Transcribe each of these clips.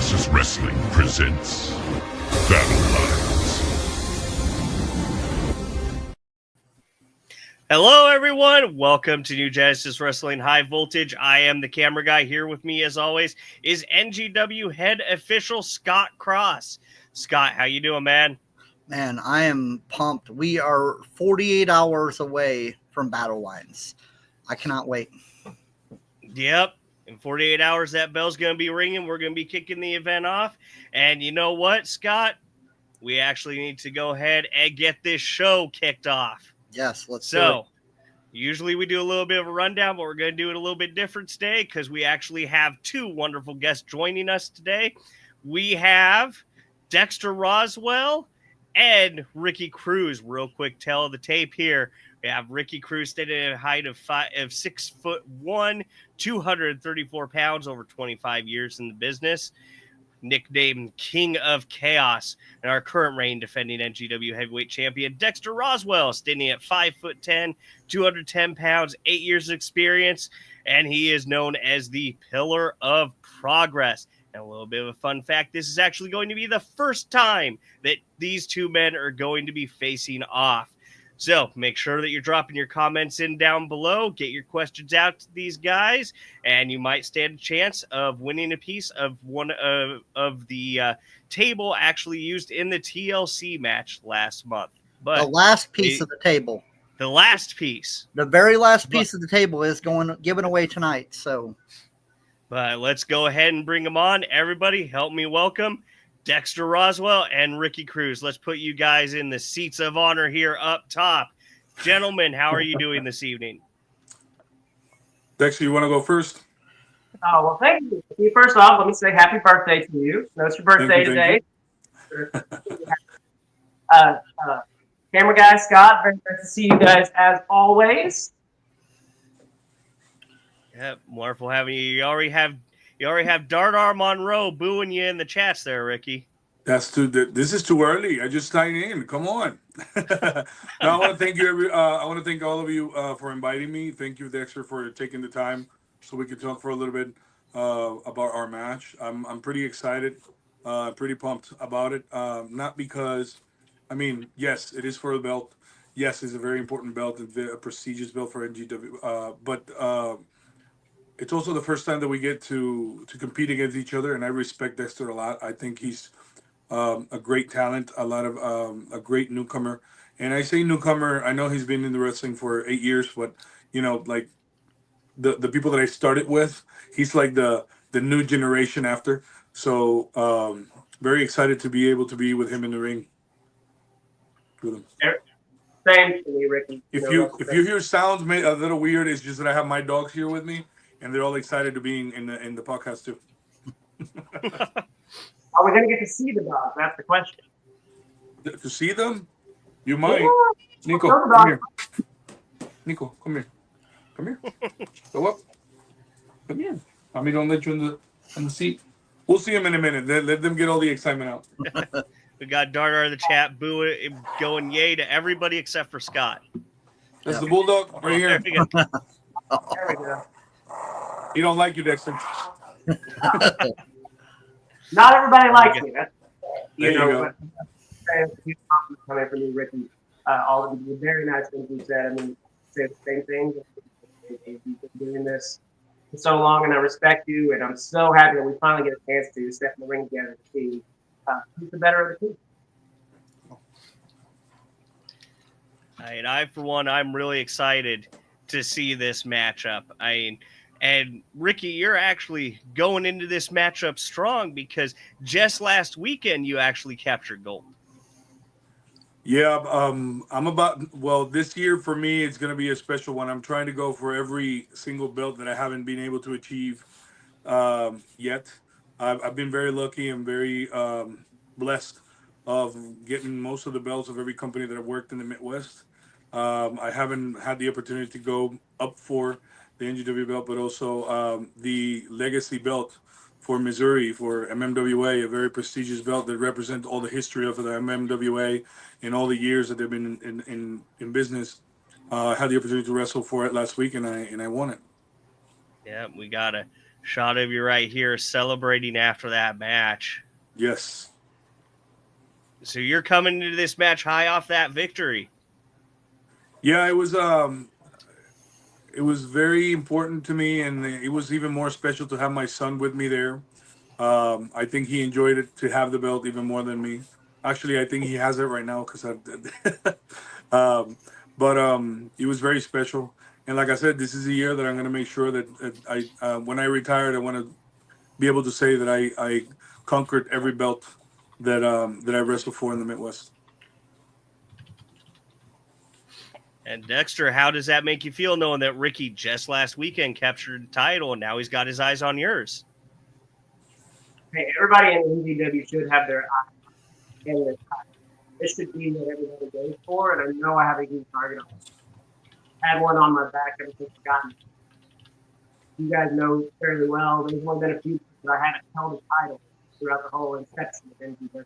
Genesis Wrestling presents Battle Lines. Hello, everyone. Welcome to New Genesis Wrestling High Voltage. I am the camera guy. Here with me, as always, is NGW head official Scott Cross. Scott, how you doing, man? Man, I am pumped. We are 48 hours away from Battle Lines. I cannot wait. Yep. In 48 hours, that bell's going to be ringing. We're going to be kicking the event off. And you know what, Scott? We actually need to go ahead and get this show kicked off. Yes, let's do it. Usually we do a little bit of a rundown, but we're going to do it a little bit different today because we actually have two wonderful guests joining us today. We have Dexter Roswell and Ricky Cruz. Real quick tell of the tape here. We have Ricky Cruz standing at a height of 6'1", 234 pounds, over 25 years in the business. Nicknamed King of Chaos, and our current reign defending NGW heavyweight champion Dexter Roswell, standing at 5'10", 210 pounds, 8 years of experience, and he is known as the Pillar of Progress. And a little bit of a fun fact, this is actually going to be the first time that these two men are going to be facing off. So make sure that you're dropping your comments in down below. Get your questions out to these guys, and you might stand a chance of winning a piece of one of the table actually used in the TLC match last month. But the last piece of the table. The last piece. The very last piece of the table is given away tonight. So, but let's go ahead and bring them on. Everybody, help me welcome Dexter Roswell and Ricky Cruz. Let's put you guys in the seats of honor here up top. Gentlemen, how are you doing this evening? Dexter, you want to go first? Oh, well, thank you. First off, let me say happy birthday to you. So it's your birthday today. Camera guy, Scott, very nice to see you guys as always. Yep, wonderful having you. You already have Dardar Monroe booing you in the chats there, Ricky. This is too early. I just signed in. Come on. No, I want to thank you. I want to thank all of you for inviting me. Thank you, Dexter, for taking the time so we could talk for a little bit about our match. I'm pretty excited, pretty pumped about it. Not because, I mean, yes, it is for a belt. Yes, it's a very important belt, a prestigious belt for NGW. But it's also the first time that we get to compete against each other, and I respect Dexter a lot. I think he's a great talent, a great newcomer. And I say newcomer, I know he's been in the wrestling for 8 years, but you know, like the people that I started with, he's like the new generation after. So very excited to be able to be with him in the ring. Same to me, Ricky. If you hear sounds made a little weird, it's just that I have my dogs here with me, and they're all excited to be in the podcast too. Are we going to get to see the dogs? That's the question. To see them? You might. Yeah. Nico, come here. Nico, come here. Come here. Go up. Come here. Mommy don't let you in the seat. We'll see them in a minute. Let them get all the excitement out. We got Dardar in the chat booing, going yay to everybody except for Scott. That's the bulldog right here. There we go. He don't like you, Dexter. Not everybody likes me. That's, There you go. Coming from you, Ricky. All of the very nice things you said. I mean, say the same thing. You've been doing this for so long, and I respect you, and I'm so happy that we finally get a chance to step in the ring together to see who's the better of the two. And I, for one, I'm really excited to see this matchup. And Ricky, you're actually going into this matchup strong because just last weekend you actually captured gold. Yeah, this year for me, it's going to be a special one. I'm trying to go for every single belt that I haven't been able to achieve yet. I've been very lucky and very blessed of getting most of the belts of every company that I've worked in the Midwest. I haven't had the opportunity to go up for the NGW belt, but also the legacy belt for Missouri, for MMWA, a very prestigious belt that represents all the history of the MMWA in all the years that they've been in business. I had the opportunity to wrestle for it last week, and I won it. Yeah, we gotta Shot of you right here celebrating after that match. Yes. So you're coming into this match high off that victory. Yeah, it was very important to me, and it was even more special to have my son with me there. I think he enjoyed it to have the belt even more than me. Actually, I think he has it right now because I. But it was very special, and like I said, this is a year that I'm going to make sure that I when I retired, I want to be able to say that I conquered every belt that that I wrestled for in the Midwest. And Dexter, how does that make you feel knowing that Ricky just last weekend captured the title and now he's got his eyes on yours? Hey, everybody in NGW should have their eye in this title. This should be what everybody goes for, and I know I have a huge target on it. I had one on my back ever since I got it. You guys know fairly well, there's only been a few that I haven't held a title throughout the whole inception of NGW,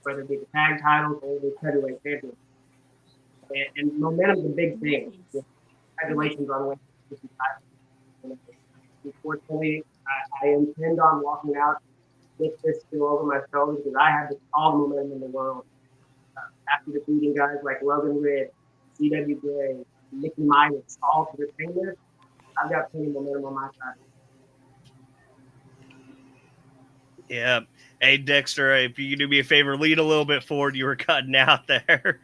whether it be the tag titles or the heavyweight championship. And momentum's a big thing. Congratulations on winning this title. Unfortunately, I intend on walking out with this still over my shoulders because I have all the momentum in the world. After defeating guys like Logan Rid, C.W. Gray, Mickey Midas, all to the trainer, I've got plenty of momentum on my side. Yeah. Hey, Dexter, if you could do me a favor, lean a little bit forward. You were cutting out there.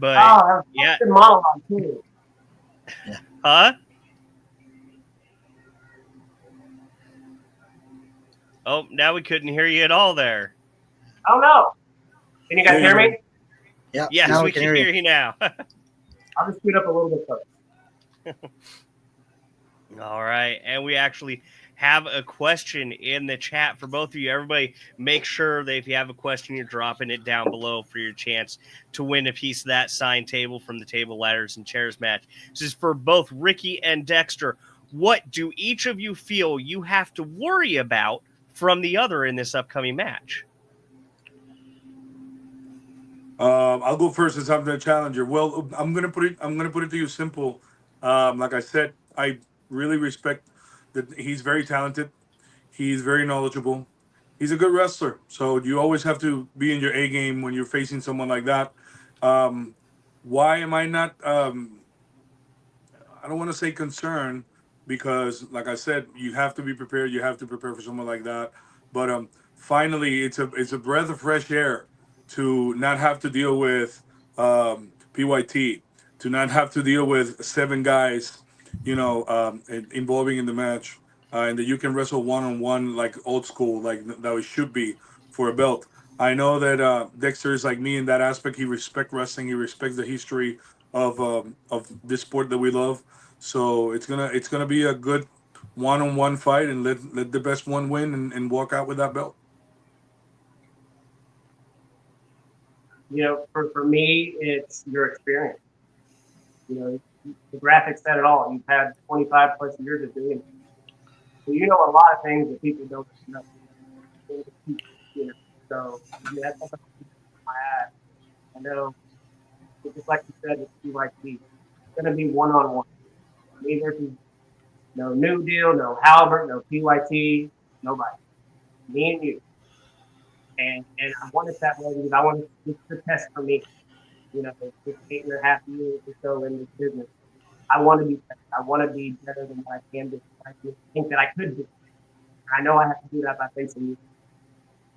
But Yeah. Good monologue too. Huh? Oh, now we couldn't hear you at all there. Oh no. Can you guys hear me? Yeah. Yes, we can hear you now. I'll just scoot up a little bit closer. All right. And we actually have a question in the chat for both of you. Everybody, make sure that if you have a question, you're dropping it down below for your chance to win a piece of that signed table from the Table Ladders and Chairs match. This is for both Ricky and Dexter. What do each of you feel you have to worry about from the other in this upcoming match? I'll go first since I'm the challenger. Well, I'm gonna put it to you simple. Like I said, I really respect that he's very talented. He's very knowledgeable. He's a good wrestler. So you always have to be in your A game when you're facing someone like that. Why am I not? I don't want to say concerned because, like I said, you have to be prepared. You have to prepare for someone like that. But finally, it's a breath of fresh air to not have to deal with PYT, to not have to deal with 7 guys, involving in the match, and that you can wrestle one-on-one like old school, like that it should be for a belt. I know that Dexter is like me in that aspect. He respects wrestling. He respects the history of this sport that we love. So it's gonna be a good one-on-one fight, and let the best one win and walk out with that belt. For me, it's your experience. The graphics said it all. You've had 25 plus years of doing it. So you know a lot of things that people don't know. So that's something my ass. I know, just like you said, it's PYT. It's going to be one-on-one. Me versus no New Deal, no Halbert, no PYT, nobody. Me and you. And I want it that way because I want it's the test for me. It's 8.5 years or so in this business. I want to be better. I want to be better than what I can do. I think that I could do. And I know I have to do that by facing you.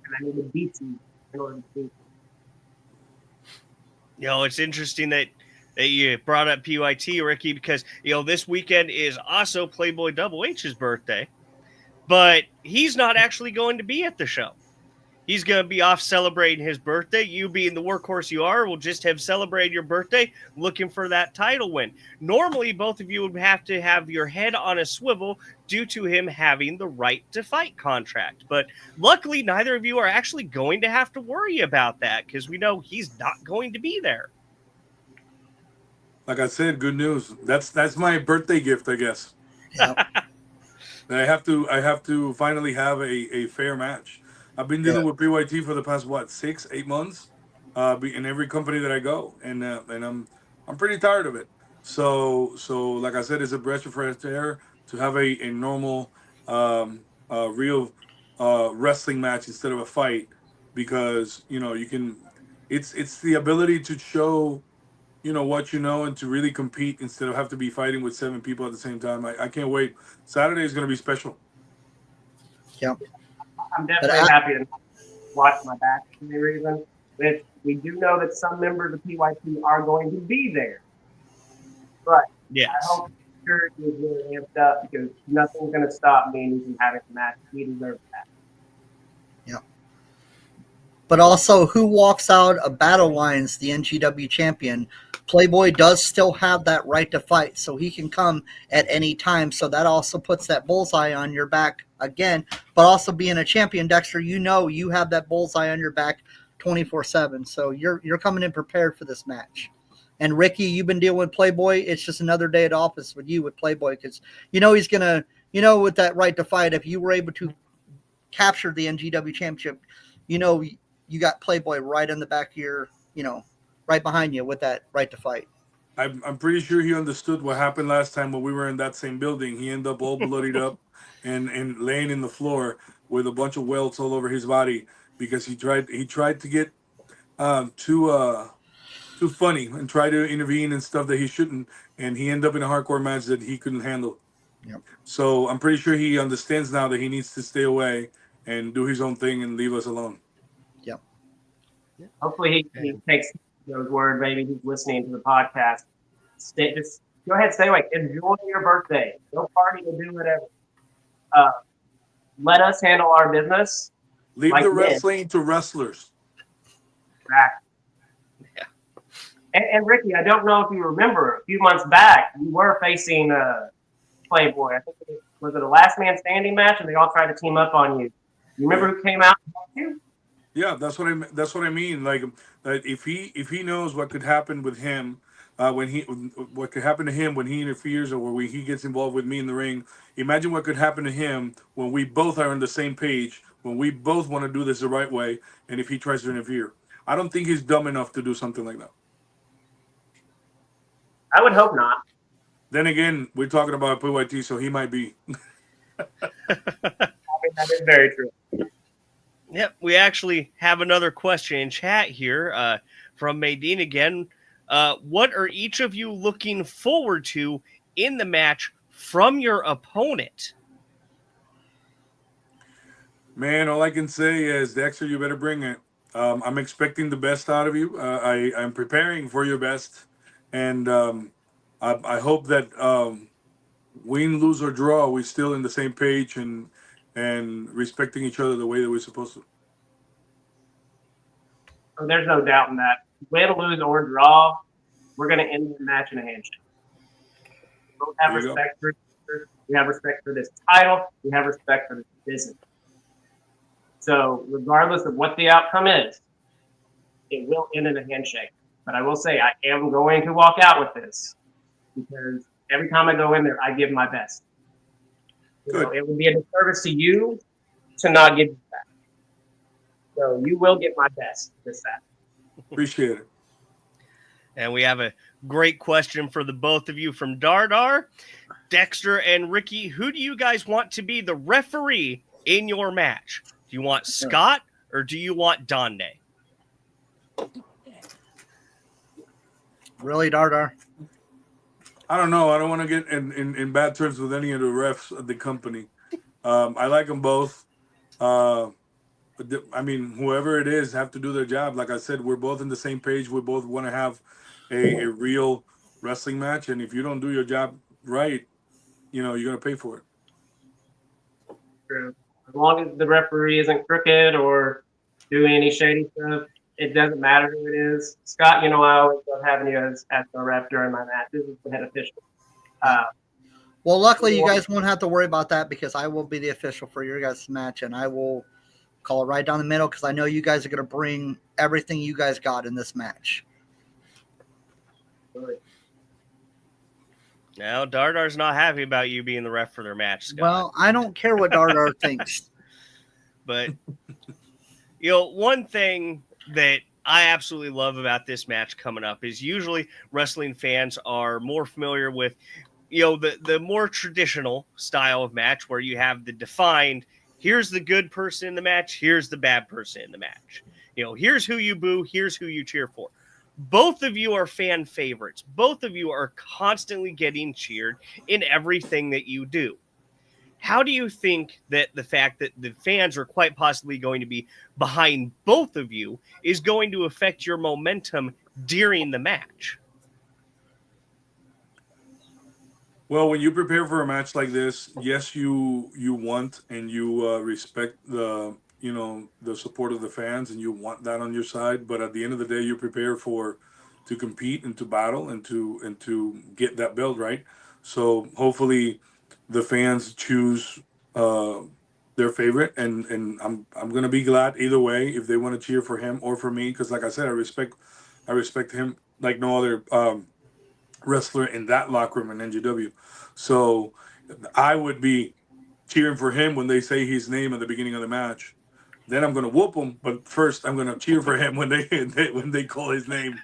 And I need to beat you in order to do it. It's interesting that you brought up PYT, Ricky, because, this weekend is also Playboy Double H's birthday. But he's not actually going to be at the show. He's going to be off celebrating his birthday. You being the workhorse you are, will just have celebrated your birthday looking for that title win. Normally, both of you would have to have your head on a swivel due to him having the right to fight contract. But luckily, neither of you are actually going to have to worry about that because we know he's not going to be there. Like I said, good news. That's my birthday gift, I guess. Yep. I have to finally have a fair match. I've been dealing with PYT for the past 6-8 months, in every company that I go, and I'm pretty tired of it. So like I said, it's a breath of fresh air to have a normal real wrestling match instead of a fight, because you can. It's the ability to show what and to really compete instead of have to be fighting with 7 people at the same time. I can't wait. Saturday is going to be special. Yep. I'm definitely happy to watch my back for any reason. Which we do know that some members of PYT are going to be there. But Yes. I hope security is really amped up, because nothing's going to stop me from having a match. We deserve that. Yep. But also, who walks out of Battle Lines, the NGW champion? Playboy does still have that right to fight, so he can come at any time. So that also puts that bullseye on your back again. But also being a champion, Dexter, you have that bullseye on your back 24/7. So you're coming in prepared for this match. And Ricky, you've been dealing with Playboy. It's just another day at office with you with Playboy, because he's gonna with that right to fight. If you were able to capture the NGW championship, you got Playboy right in the back of your right behind you with that right to fight. I'm pretty sure he understood what happened last time when we were in that same building. He ended up all bloodied up and laying in the floor with a bunch of welts all over his body, because he tried to get too funny and try to intervene and stuff that he shouldn't, and he ended up in a hardcore match that he couldn't handle. Yep. So I'm pretty sure he understands now that he needs to stay away and do his own thing and leave us alone. Yep. Hopefully he takes those words. Maybe he's listening to the podcast. Just go ahead, stay away. Enjoy your birthday. Go party and do whatever. Let us handle our business. Leave like the men. wrestling to wrestlers. Exactly. Yeah. And Ricky, I don't know if you remember, a few months back, you were facing Playboy. I think was it a last man standing match, and they all tried to team up on you. You remember who came out and helped you? Yeah, that's what I mean. Like, if he knows what could happen with him, what could happen to him when he interferes, or when he gets involved with me in the ring. Imagine what could happen to him when we both are on the same page, when we both want to do this the right way, and if he tries to interfere. I don't think he's dumb enough to do something like that. I would hope not. Then again, we're talking about PYT, so he might be. I mean, that is very true. Yep, we actually have another question in chat here from Maydeen again. What are each of you looking forward to in the match from your opponent? Man, all I can say is, Dexter, you better bring it. I'm expecting the best out of you. I'm preparing for your best, and I hope that win, lose, or draw, we're still in the same page and respecting each other the way that we're supposed to. There's no doubt in that. Win, lose, or draw, we're going to end the match in a handshake. We both have respect for each other. We have respect for this title. We have respect for this business. So regardless of what the outcome is, it will end in a handshake. But I will say, I am going to walk out with this, because every time I go in there, I give my best. It would be a disservice to you to not give you that. So you will get my best this Saturday. Appreciate it. And we have a great question for the both of you from Dardar. Dexter and Ricky, who do you guys want to be the referee in your match? Do you want Scott or do you want Donde? Really, Dardar? I don't know. I don't want to get in bad terms with any of the refs of the company. I like them both. I mean, whoever it is have to do their job. Like I said, we're both on the same page. We both want to have a real wrestling match. And if you don't do your job right, you're going to pay for it. True. As long as the referee isn't crooked or doing any shady stuff, it doesn't matter who it is. Scott, I always love having you as the ref during my match. This is the head official. Well, luckily, you guys won't have to worry about that, because I will be the official for your guys' match, and I will call it right down the middle, because I know you guys are going to bring everything you guys got in this match. Now, Dardar's not happy about you being the ref for their match, Scott. Well, I don't care what Dardar thinks. But, one thing that I absolutely love about this match coming up is usually wrestling fans are more familiar with, the more traditional style of match where you have the defined here's the good person in the match, here's the bad person in the match. Here's who you boo, here's who you cheer for. Both of you are fan favorites. Both of you are constantly getting cheered in everything that you do. How do you think that the fact that the fans are quite possibly going to be behind both of you is going to affect your momentum during the match? Well, when you prepare for a match like this, yes, you want and you respect the the support of the fans, and you want that on your side. But at the end of the day, you prepare to compete and to battle and to get that belt, right. So hopefully, the fans choose their favorite, and I'm gonna be glad either way if they want to cheer for him or for me, because like I said, I respect him like no other. Wrestler in that locker room in NGW. So I would be cheering for him when they say his name at the beginning of the match. Then I'm going to whoop him, but first I'm going to cheer for him when they call his name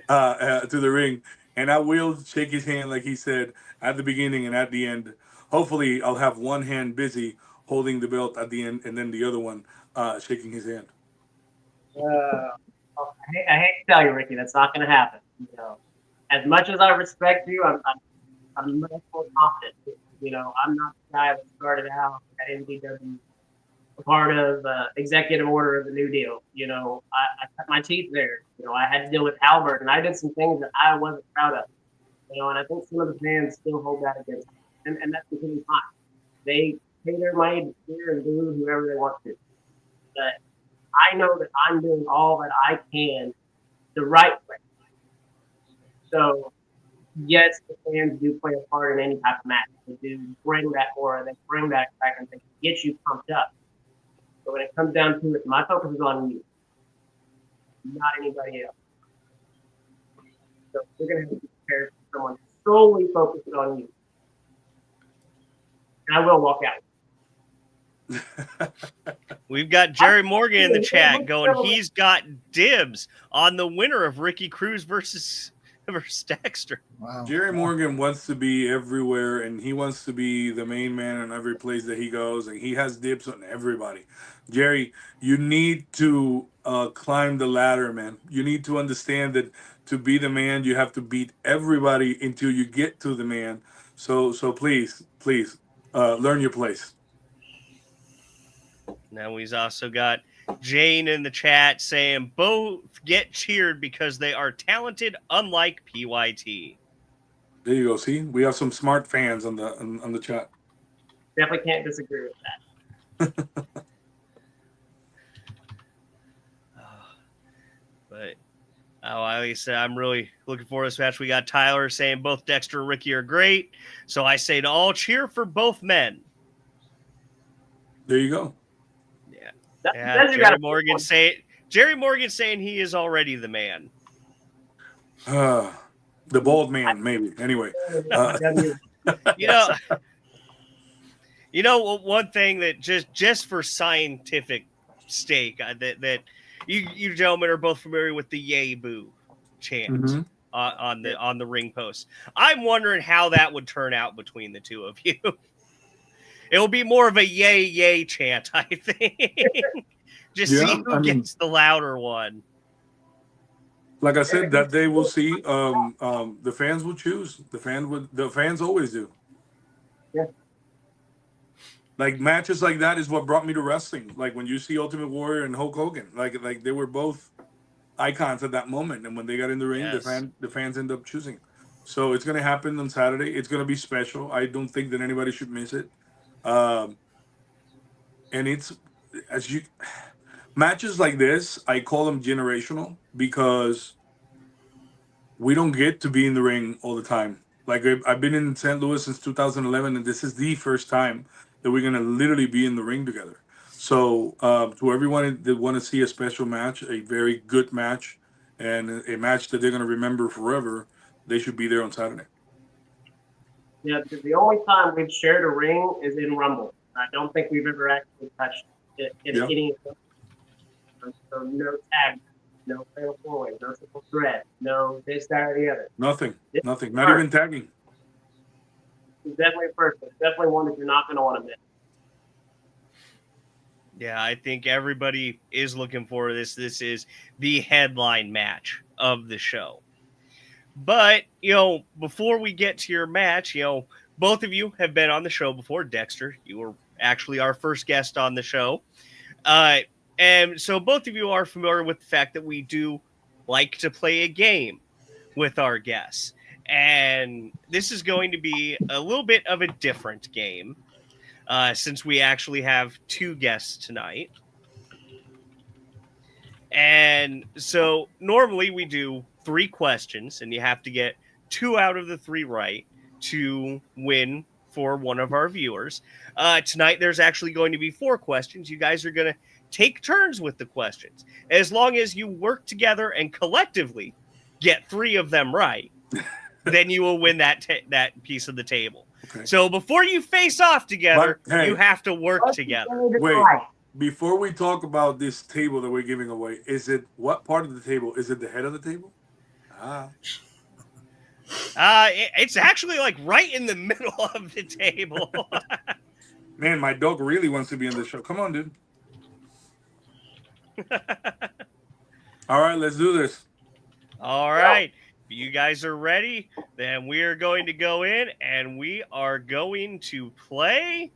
to the ring, and I will shake his hand like he said at the beginning and at the end. Hopefully, I'll have one hand busy holding the belt at the end, and then the other one shaking his hand. I hate to tell you, Ricky, that's not going to happen. As much as I respect you, I'm much more confident. I'm not the guy that started out at NGW, part of executive order of the New Deal. I cut my teeth there. I had to deal with Albert, and I did some things that I wasn't proud of. And I think some of the fans still hold that against me, and that's completely fine. They pay their money to cheer and boo whoever they want to. But I know that I'm doing all that I can the right way. So, yes, the fans do play a part in any type of match. They do bring that aura, they bring that back, and they get you pumped up. But when it comes down to it, my focus is on you, not anybody else. So we're going to have to prepare for someone solely focused on you. And I will walk out. We've got Jerry Morgan in the chat going, he's got dibs on the winner of Ricky Cruz versus Dexter. Wow. Jerry Morgan wants to be everywhere, and he wants to be the main man in every place that he goes, and he has dips on everybody. Jerry, you need to climb the ladder, man. You need to understand that to be the man, you have to beat everybody until you get to the man. So please, learn your place. Now he's also got Jane in the chat saying both get cheered because they are talented, unlike PYT. There you go. See, we have some smart fans on the chat. Definitely can't disagree with that. But like I said, I'm really looking forward to this match. We got Tyler saying both Dexter and Ricky are great. So I say to all, cheer for both men. There you go. Yeah, Jerry Morgan saying he is already the man. The bald man, maybe. Anyway, one thing that just for scientific stake that you gentlemen are both familiar with the yay boo chant on the ring post. I'm wondering how that would turn out between the two of you. It'll be more of a yay chant, I think. See who gets the louder one. Like I said, that day we'll see. The fans will choose. The fans always do. Yeah. Like matches like that is what brought me to wrestling. Like when you see Ultimate Warrior and Hulk Hogan, like they were both icons at that moment, and when they got in the ring, yes, the fans end up choosing. So it's gonna happen on Saturday. It's gonna be special. I don't think that anybody should miss it. And it's matches like this, I call them generational because we don't get to be in the ring all the time. Like I've been in St. Louis since 2011, and this is the first time that we're gonna literally be in the ring together. So to everyone that want to see a special match, a very good match, and a match that they're gonna remember forever, they should be there on Saturday. Yeah, the only time we've shared a ring is in Rumble. I don't think we've ever actually touched it in any. So no tag, no fatal four-way, no triple threat, no this, that, or the other. Nothing. Not even tagging. It's definitely a first. It's definitely one that you're not going to want to miss. Yeah, I think everybody is looking for this. This is the headline match of the show. But, before we get to your match, both of you have been on the show before. Dexter, you were actually our first guest on the show. And so both of you are familiar with the fact that we do like to play a game with our guests. And this is going to be a little bit of a different game since we actually have two guests tonight. And so normally we do 3 questions, and you have to get 2 out of the 3 right to win for one of our viewers. Tonight, there's actually going to be 4 questions. You guys are going to take turns with the questions. As long as you work together and collectively get 3 of them right, then you will win that piece of the table. Okay. So before you face off together, Hey. you have to work together. Wait, before we talk about this table that we're giving away, what part of the table? Is it the head of the table? It's actually like right in the middle of the table. Man, my dog really wants to be in the show. Come on, dude. All right, let's do this. All right. If you guys are ready, then we are going to go in and we are going to play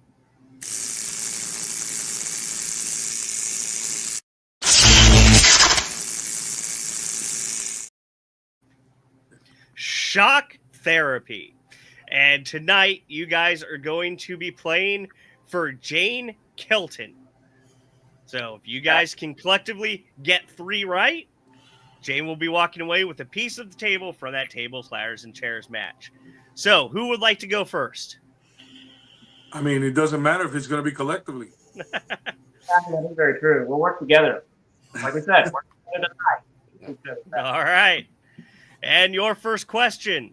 Shock Therapy. And tonight, you guys are going to be playing for Jane Kelton. So if you guys can collectively get 3 right, Jane will be walking away with a piece of the table from that tables, ladders, and chairs match. So who would like to go first? I mean, it doesn't matter if it's going to be collectively. That is very true. We'll work together. Like we said, work together tonight. All right. And your first question.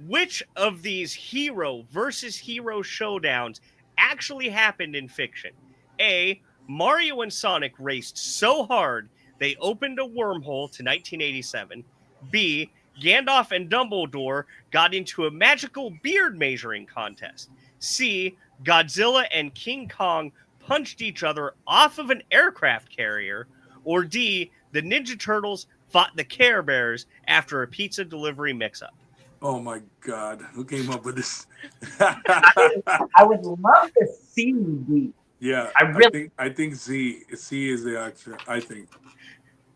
Which of these hero versus hero showdowns actually happened in fiction? A, Mario and Sonic raced so hard they opened a wormhole to 1987. B, Gandalf and Dumbledore got into a magical beard measuring contest. C, Godzilla and King Kong punched each other off of an aircraft carrier. Or D, the Ninja Turtles fought the Care Bears after a pizza delivery mix-up. Oh my God, who came up with this? I would love to see D. Yeah, I think C is the answer. I think.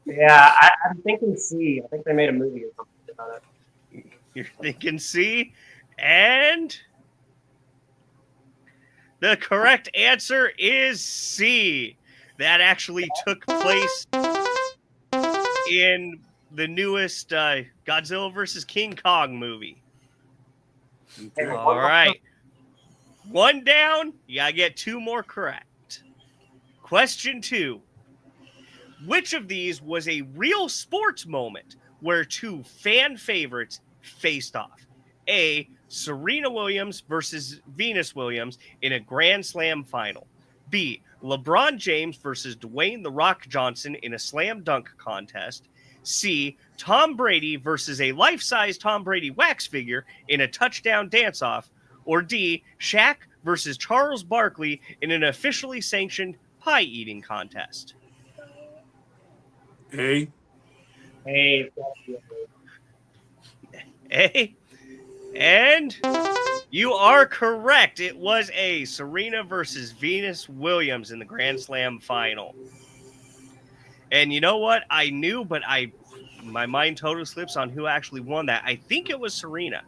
Yeah, I'm thinking C. I think they made a movie or something about it. You're thinking C, and the correct answer is C. That actually took place in the newest Godzilla vs. King Kong movie. Okay. All right. 1 down. You got to get 2 more correct. Question 2. Which of these was a real sports moment where 2 fan favorites faced off? A, Serena Williams versus Venus Williams in a Grand Slam final. B, LeBron James versus Dwayne "The Rock" Johnson in a slam dunk contest. C, Tom Brady versus a life-size Tom Brady wax figure in a touchdown dance-off. Or D, Shaq versus Charles Barkley in an officially sanctioned pie-eating contest. A. Hey, A. And you are correct. It was A, Serena versus Venus Williams in the Grand Slam final. And you know what? I knew, but my mind totally slips on who actually won that. I think it was Serena.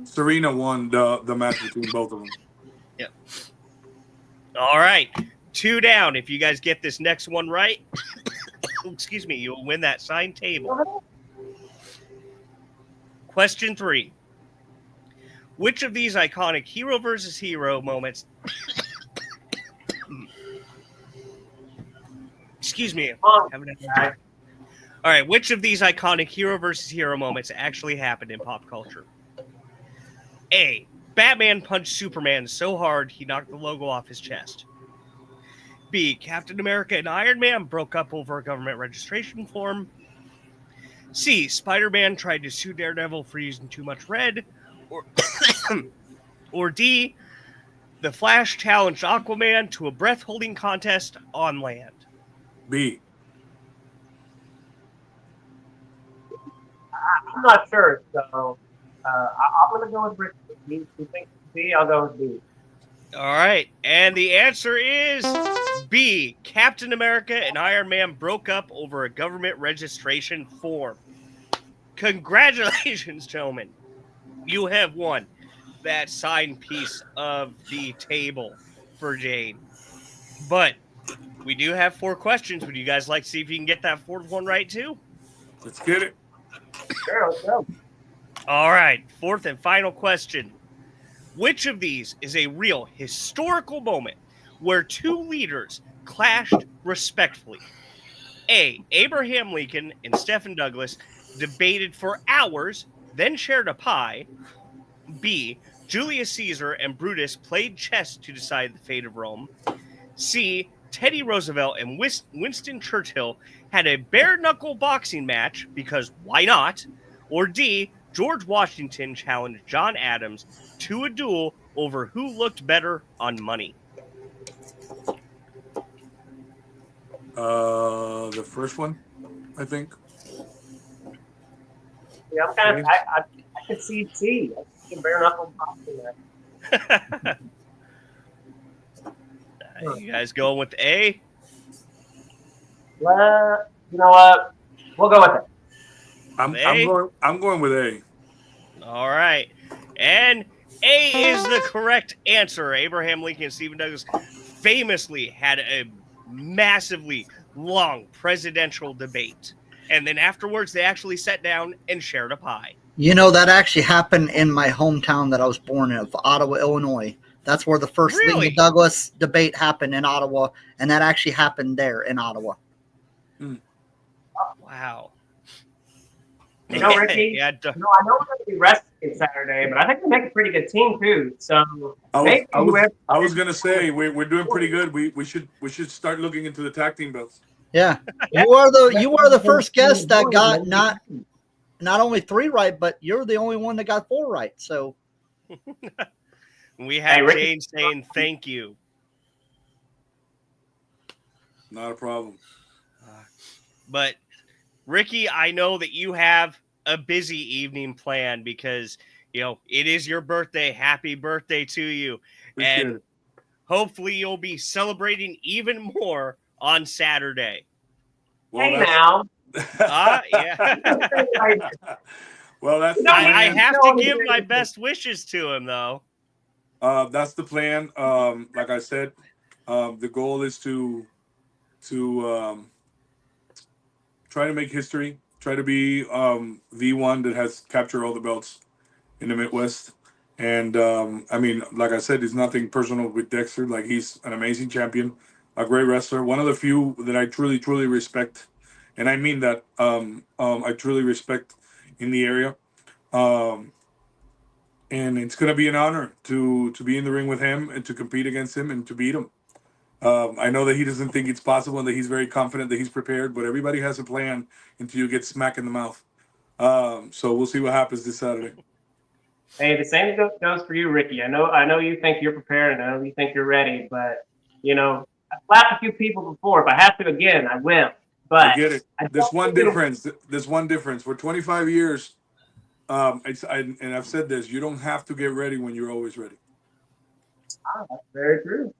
Serena won the match between both of them. Yep. All right. 2 down. If you guys get this next one right, excuse me, you'll win that signed table. Question 3. Which of these iconic hero versus hero moments... Excuse me. All right, which of these iconic hero versus hero moments actually happened in pop culture? A, Batman punched Superman so hard he knocked the logo off his chest. B, Captain America and Iron Man broke up over a government registration form. C, Spider-Man tried to sue Daredevil for using too much red. Or D, The Flash challenged Aquaman to a breath-holding contest on land. B. I'm not sure, so I'm going to go with Ricky. You think B? I'll go with B. All right, and the answer is B. Captain America and Iron Man broke up over a government registration form. Congratulations, gentlemen. You have won that signed piece of the table for Jane. But we do have 4 questions. Would you guys like to see if you can get that 4th one right, too? Let's get it. Sure, let's go. All right, 4th and final question. Which of these is a real historical moment where 2 leaders clashed respectfully? A. Abraham Lincoln and Stephen Douglas debated for hours, then shared a pie. B. Julius Caesar and Brutus played chess to decide the fate of Rome. C. Teddy Roosevelt and Winston Churchill had a bare-knuckle boxing match because why not? Or D. George Washington challenged John Adams to a duel over who looked better on money. The first one, I think. Yeah, I'm kind of. I could see C. I could see a bare knuckle boxing there. You guys going with A? Well, you know what? We'll go with it. I'm going with A. All right. And A is the correct answer. Abraham Lincoln and Stephen Douglas famously had a massively long presidential debate. And then afterwards, they actually sat down and shared a pie. You know, that actually happened in my hometown that I was born in, of Ottawa, Illinois. That's where the first Really? Lincoln Douglas debate happened, in Ottawa, and that actually happened there in Ottawa. Wow. You know, Ricky, Yeah, I know we're going to be resting Saturday, but I think we make a pretty good team too. So I was gonna say we're doing pretty good. We should start looking into the tag team belts. Yeah, you are the first guest that got not only 3 right, but you're the only one that got 4 right. So we have Hey, Ricky. Jane saying thank you. Not a problem. But Ricky, I know that you have a busy evening planned because, you know, it is your birthday. Happy birthday to you. Appreciate And it. hopefully you'll be celebrating even more on Saturday. Well, hey now. Yeah. Well, that's the I plan. have to give my best wishes to him, though. That's the plan. Like I said, the goal is to try to make history. Try to be the one that has captured all the belts in the Midwest. And I mean, like I said, it's nothing personal with Dexter. Like, he's an amazing champion, a great wrestler, one of the few that I truly, truly respect. And I mean that I truly respect in the area. And it's going to be an honor to be in the ring with him and to compete against him and to beat him. I know that he doesn't think it's possible and that he's very confident that he's prepared, but everybody has a plan until you get smacked in the mouth. So we'll see what happens this Saturday. Hey, the same goes for you, Ricky. I know you think you're prepared, and I know you think you're ready, but you know, I've slapped a few people before. If I have to again, I will. But I get it. There's one difference. There's one difference. For 25 years, and I've said this: you don't have to get ready when you're always ready. That's very true.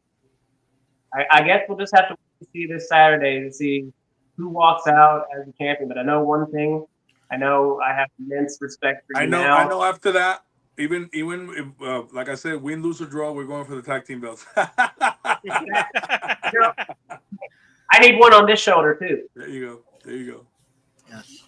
I guess we'll just have to see this Saturday to see who walks out as the champion. But I know one thing. I know I have immense respect for you now. I know. After that, even if, like I said, win, lose, or draw, we're going for the tag team belts. I need one on this shoulder too. There you go. yes.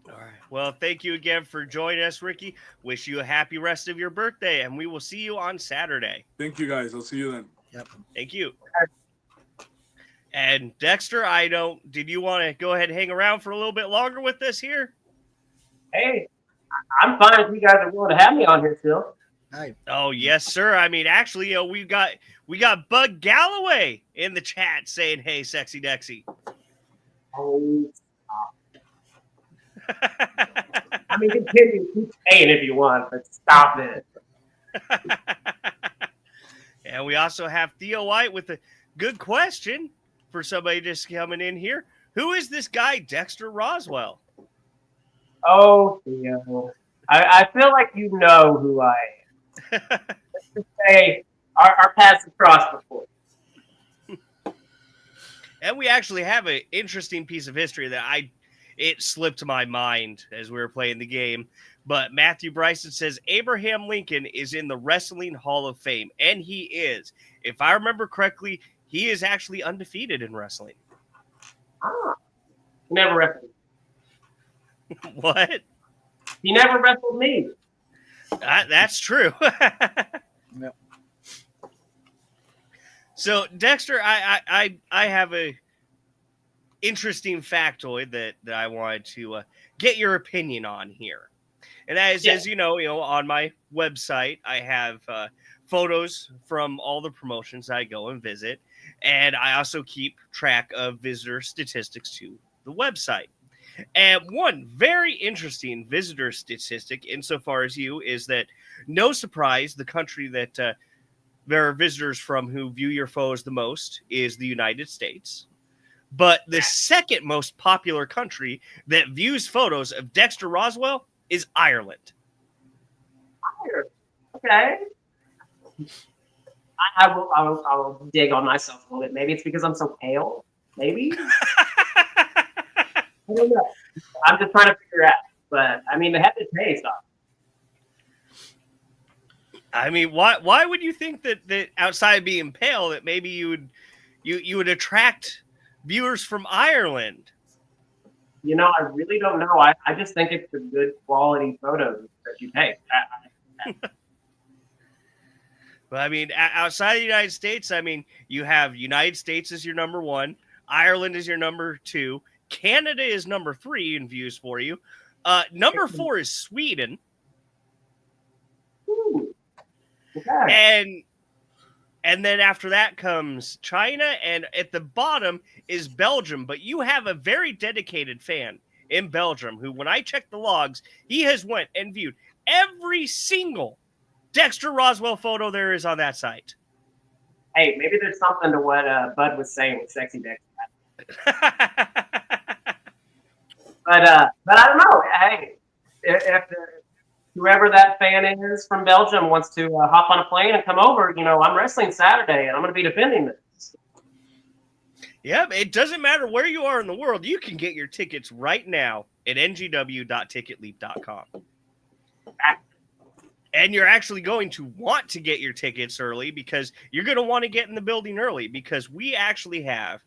All right. Well, thank you again for joining us, Ricky. Wish you a happy rest of your birthday, and we will see you on Saturday. Thank you, guys. I'll see you then. Yep. Thank you. And Dexter, did you want to go ahead and hang around for a little bit longer with us here? Hey, I'm fine if you guys are willing to have me on here still. Hi. Oh, yes, sir. I mean, actually, you know, we got Bug Galloway in the chat saying, "Hey, sexy Dexy." Oh, I mean, continue, keep saying if you want, but stop it. And we also have Theo White with a good question for somebody just coming in here. Who is this guy, Dexter Roswell? Oh, Theo. I feel like you know who I am. Let's just say our paths have crossed before. And we actually have an interesting piece of history that it slipped my mind as we were playing the game. But Matthew Bryson says Abraham Lincoln is in the Wrestling Hall of Fame. And he is. If I remember correctly, he is actually undefeated in wrestling. Ah, he never wrestled. What? He never wrestled me. That's true. Yep. So, Dexter, I have a interesting factoid that I wanted to get your opinion on here. And that is, as you know, on my website, I have photos from all the promotions I go and visit. And I also keep track of visitor statistics to the website. And one very interesting visitor statistic, insofar as you, is that, no surprise, the country that there are visitors from who view your photos the most is the United States. But the second most popular country that views photos of Dexter Roswell is Ireland. Okay. I will dig on myself a little bit. Maybe it's because I'm so pale. Maybe. I don't know. I'm just trying to figure out. But I mean, the head to taste off. I mean, why would you think that outside of being pale, that maybe you would attract viewers from Ireland? I really don't know. I just think it's the good quality photos that you take. But I mean, outside of the United States, I mean, you have United States as your number one, Ireland is your number two, Canada is number 3 in views for you. Number 4 is Sweden. Ooh. Okay. And then after that comes China, and at the bottom is Belgium. But you have a very dedicated fan in Belgium who, when I checked the logs, he has went and viewed every single Dexter Roswell photo there is on that site. Hey, maybe there's something to what Bud was saying with Sexy Dexter. But I don't know. Hey, if whoever that fan is from Belgium wants to hop on a plane and come over, I'm wrestling Saturday and I'm going to be defending this. Yeah, it doesn't matter where you are in the world. You can get your tickets right now at ngw.ticketleap.com. And you're actually going to want to get your tickets early because you're going to want to get in the building early, because we actually have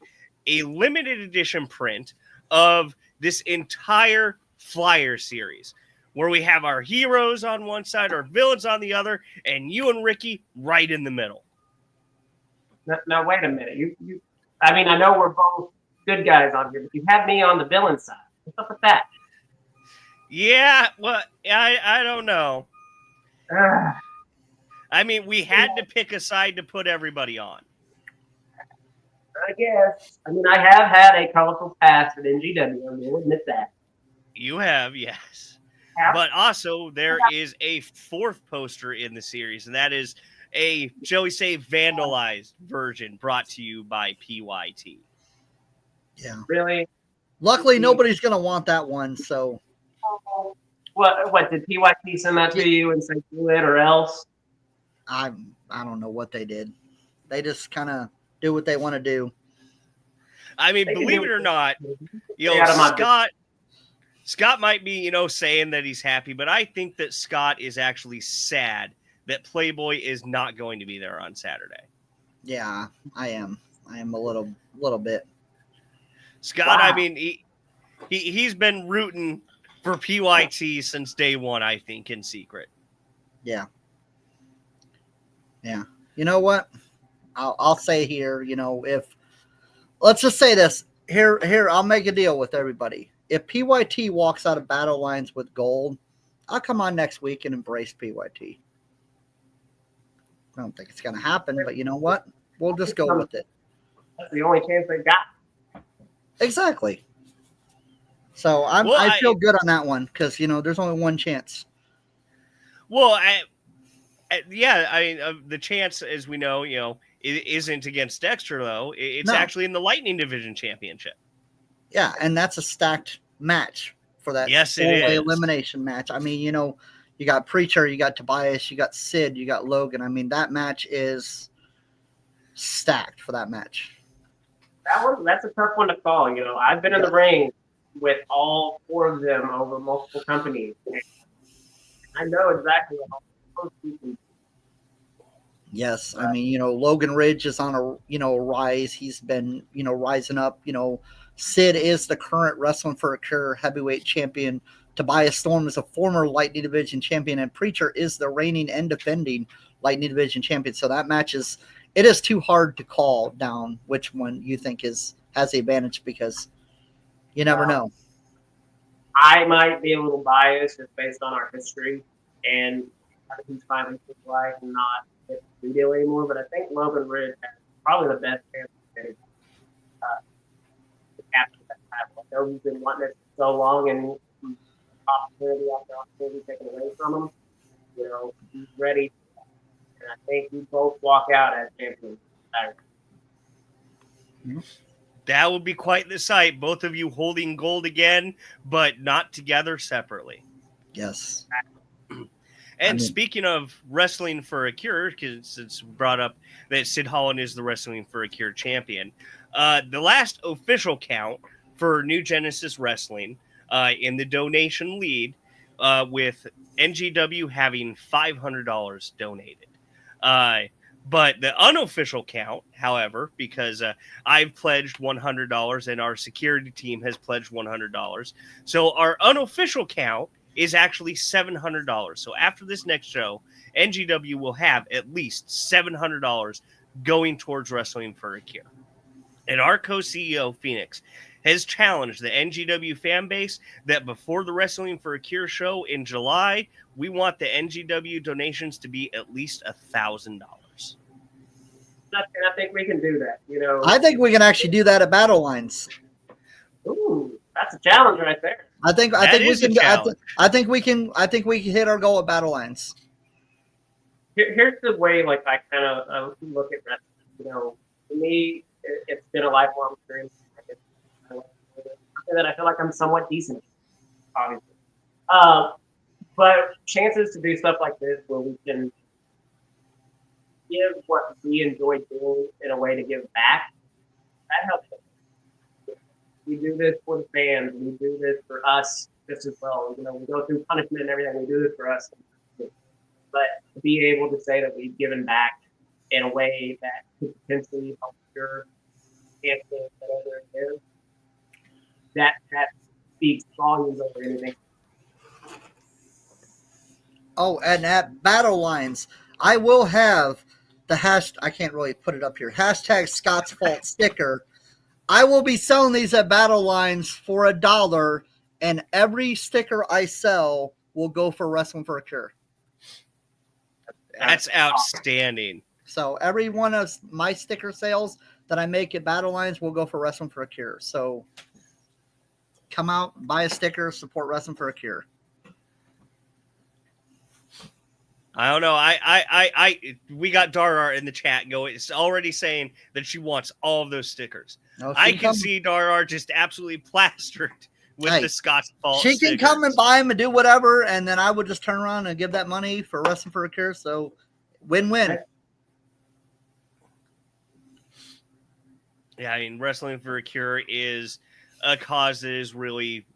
a limited edition print of this entire flyer series, where we have our heroes on one side, our villains on the other, and you and Ricky right in the middle. Now wait a minute. I mean, I know we're both good guys on here, but you have me on the villain side. What's up with that? Yeah, well, I don't know. I mean, we had to pick a side to put everybody on. I guess. I mean, I have had a colorful past at NGW. I will admit that. You have, yes. Yeah. But also, there is a 4th poster in the series, and that is a, shall we say, vandalized version brought to you by PYT. Yeah. Really? Luckily, nobody's going to want that one, so. What did PYT send that to you and say do it or else? I don't know what they did. They just kind of do what they want to do. I mean, believe it or not, Scott might be, saying that he's happy, but I think that Scott is actually sad that Playboy is not going to be there on Saturday. Yeah, I am. I am a little bit. Scott, wow. I mean, he's been rooting for PYT since day one, I think, in secret. Yeah. Yeah. You know what? I'll say here, if let's just say this here, I'll make a deal with everybody. If PYT walks out of Battle Lines with gold, I'll come on next week and embrace PYT. I don't think it's going to happen, but you know what? We'll just go with it. That's the only chance they got. Exactly. So I feel good on that one because, there's only one chance. Well, Yeah, I mean, the chance, as we know, it isn't against Dexter though. It's No. actually in the Lightning Division Championship. Yeah, and that's a stacked match for that Yes, it four-way is. elimination match. I mean, you got Preacher, you got Tobias, you got Sid, you got Logan. I mean, that match is stacked for that match. That's a tough one to call. I've been in the ring with all four of them over multiple companies. I know exactly how close we can. Yes, I mean, Logan Ridge is on a rise. He's been, rising up. Sid is the current Wrestling for a Cure heavyweight champion. Tobias Storm is a former Lightning Division champion, and Preacher is the reigning and defending Lightning Division champion. So that match is too hard to call down which one you think has the advantage, because you never know. I might be a little biased just based on our history, and I think he's finally like not in the studio anymore. But I think Logan Ridge has probably the best chance to capture that title. I know he's been wanting it for so long, and opportunity after opportunity taken away from him. He's ready, and I think we both walk out as champions. That would be quite the sight. Both of you holding gold again, but not together separately. Yes. And speaking of Wrestling for a Cure, because it's brought up that Sid Holland is the Wrestling for a Cure champion, the last official count for New Genesis Wrestling in the donation lead, with NGW having $500 donated. But the unofficial count, however, because I've pledged $100 and our security team has pledged $100. So our unofficial count is actually $700. So after this next show, NGW will have at least $700 going towards Wrestling for a Cure. And our co-CEO, Phoenix, has challenged the NGW fan base that before the Wrestling for a Cure show in July, we want the NGW donations to be at least $1,000. And I think we can do that. I think we can actually do that at Battle Lines. Ooh, that's a challenge right there. I think we can hit our goal at Battle Lines. Here's the way, I kind of look at wrestling. To me, it's been a lifelong dream. That I feel like I'm somewhat decent, obviously. But chances to do stuff like this where we can give what we enjoy doing in a way to give back, that helps us. We do this for the fans. We do this for us just as well. We go through punishment and everything. We do this for us. But to be able to say that we've given back in a way that could potentially help your cancer, whatever it is, that speaks volumes over anything. Oh, and at Battle Lines, I will have the I can't really put it up here, hashtag Scott's Fault sticker. I will be selling these at Battle Lines for $1, and every sticker I sell will go for Wrestling for a Cure. That's outstanding. So every one of my sticker sales that I make at Battle Lines will go for Wrestling for a Cure. So come out, buy a sticker, support Wrestling for a Cure. I don't know. We got Darar in the chat going. It's already saying that she wants all of those stickers. No, I can see Darar just absolutely plastered with the Scott's Fault. She can stickers. come and buy them and do whatever, and then I would just turn around and give that money for Wrestling for a Cure. So win-win. Yeah, I mean, Wrestling for a Cure is a cause that is really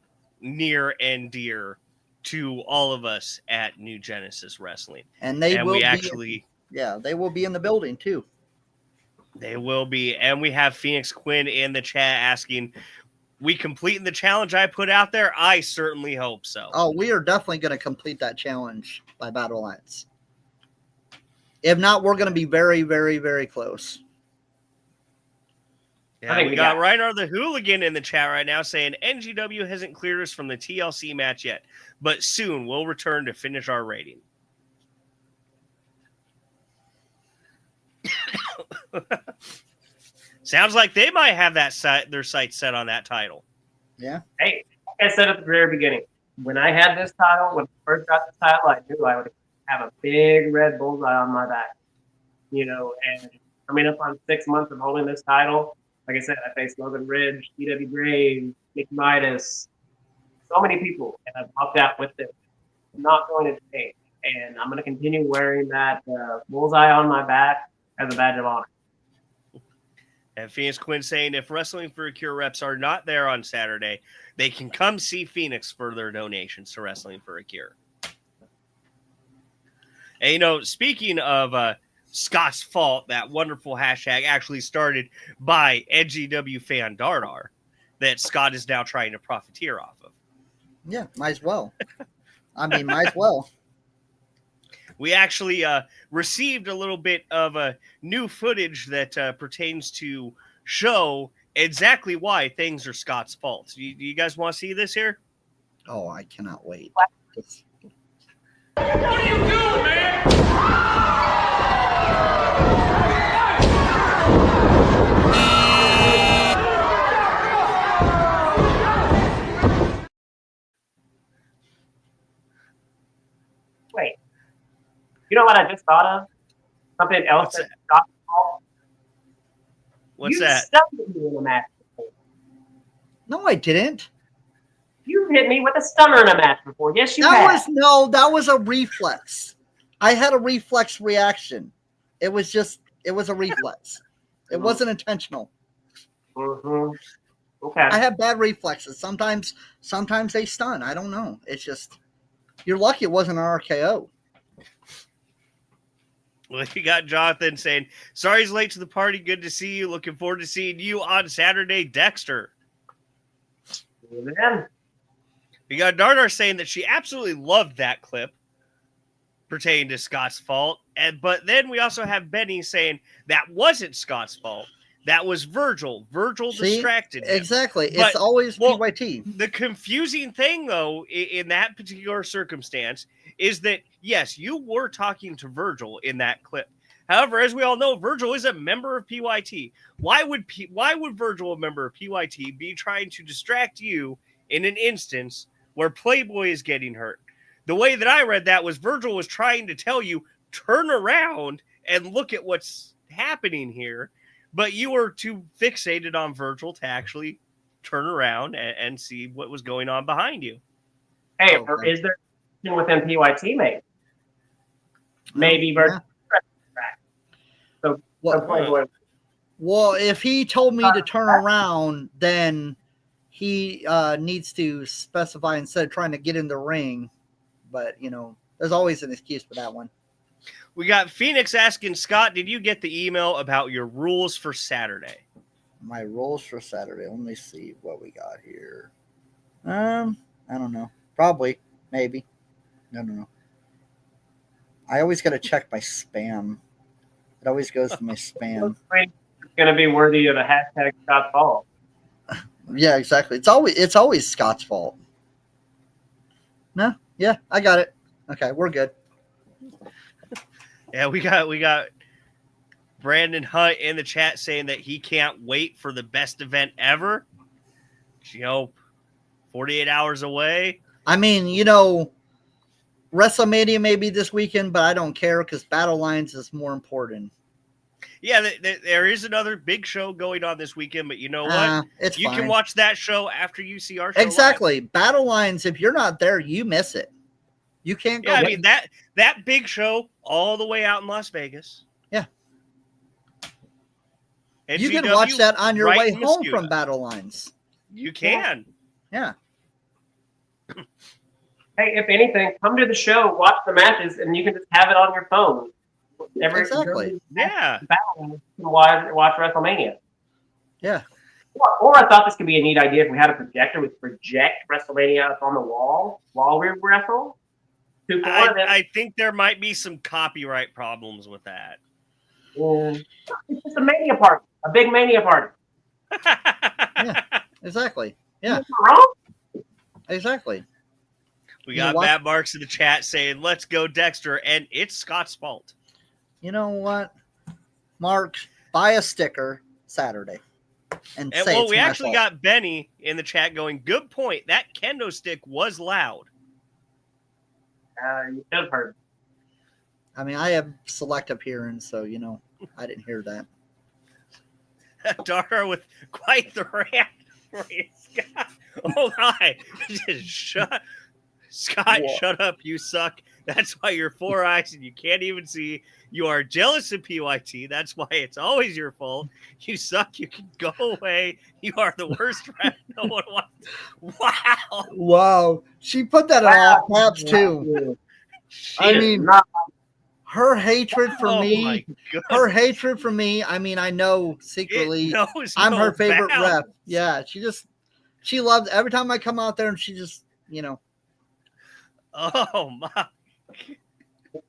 near and dear to all of us at New Genesis Wrestling. And they will be in the building too. They will be. And we have Phoenix Quinn in the chat asking, we completing the challenge I put out there? I certainly hope so. Oh, we are definitely going to complete that challenge by Battle Lines. If not, we're going to be very, very, very close. Yeah, we got Reiner the Hooligan in the chat right now saying NGW hasn't cleared us from the TLC match yet, but soon we'll return to finish our rating. Sounds like they might have their sights set on that title. Yeah. Hey, like I said at the very beginning, when I had this title, when I first got the title, I knew I would have a big red bullseye on my back. You know, and coming up on 6 months of holding this title, like I said, I faced Logan Ridge, D.W. Graves, Nick Midas, so many people, and I've walked out with it. I'm not going to change, and I'm going to continue wearing that bullseye on my back as a badge of honor. And Phoenix Quinn saying if Wrestling for a Cure reps are not there on Saturday, they can come see Phoenix for their donations to Wrestling for a Cure. And, you know, speaking of Scott's Fault, that wonderful hashtag actually started by NGW fan Dardar that Scott is now trying to profiteer off of. Yeah, might as well. I mean, might as well. We actually received a little bit of new footage that pertains to show exactly why things are Scott's fault. Do you guys want to see this here? Oh, I cannot wait. What are you doing, man? Wait, you know what I just thought of? Something else What's that's that? Scott's fault. What's You that? stunned me in a match before. No, I didn't. You hit me with a stunner in a match before. Yes, you have. That was a reflex. I had a reflex reaction. It was a reflex. It wasn't intentional. Mm-hmm. Okay. I have bad reflexes. Sometimes they stun. I don't know. It's just, you're lucky it wasn't an RKO. Well, you got Jonathan saying, sorry he's late to the party. Good to see you. Looking forward to seeing you on Saturday, Dexter. Amen. You got Dardar saying that she absolutely loved that clip pertaining to Scott's fault. But then we also have Benny saying that wasn't Scott's fault. That was Virgil. Virgil distracted him. Exactly. But, it's always PYT. The confusing thing, though, in that particular circumstance is that, yes, you were talking to Virgil in that clip. However, as we all know, Virgil is a member of PYT. Why would Virgil, a member of PYT, be trying to distract you in an instance where Playboy is getting hurt? The way that I read that was Virgil was trying to tell you, turn around and look at what's happening here. But you were too fixated on Virgil to actually turn around and see what was going on behind you. Hey, is there within PYT maybe Virgil? Yeah. So Well, if he told me to turn around, then he needs to specify instead of trying to get in the ring. But, there's always an excuse for that one. We got Phoenix asking, Scott, did you get the email about your rules for Saturday? My rules for Saturday. Let me see what we got here. I don't know. Probably. Maybe. I don't know. I always got to check my spam. It always goes to my spam. It's going to be worthy of a hashtag Scott's fault. Yeah, exactly. It's always Scott's fault. No? Yeah, I got it. Okay, we're good. Yeah, we got Brandon Hunt in the chat saying that he can't wait for the best event ever. 48 hours away. I mean, WrestleMania may be this weekend, but I don't care because Battle Lines is more important. Yeah, there is another big show going on this weekend, but you know what? You can watch that show after you see our show. Exactly. Live. Battle Lines, if you're not there, you miss it. You can't go. Yeah, I mean, that big show all the way out in Las Vegas. Yeah. NGW, you can watch that on your way home Muscuda. from Battle Lines. You can. Yeah. Hey, if anything, come to the show, watch the matches, and you can just have it on your phone. Exactly. Yeah. You can watch WrestleMania. Yeah. Or I thought this could be a neat idea if we had a projector, we could project WrestleMania up on the wall while we wrestle. I think there might be some copyright problems with that. It's just a mania party, a big mania party. Yeah, exactly. Yeah. Wrong? Exactly. We got Matt Marks in the chat saying, let's go, Dexter, and it's Scott's fault. You know what? Mark, buy a sticker Saturday. And say well, it's we my actually fault. got Benny in the chat going, good point. That kendo stick was loud. You should have heard. I mean, I have selective hearing, so I didn't hear that. Dara with quite the rant. Scott. Oh my! Just Scott, Whoa. shut up! You suck. That's why you're 4 eyes and you can't even see. You are jealous of PYT. That's why it's always your fault. You suck. You can go away. You are the worst friend. No one wants. Wow. Wow, she put that in all caps too. I mean, her hatred for Oh me, my goodness. her hatred for me. I mean, I know secretly It knows I'm no her favorite bounds. rep. Yeah, she loves every time I come out there, and she just Oh my.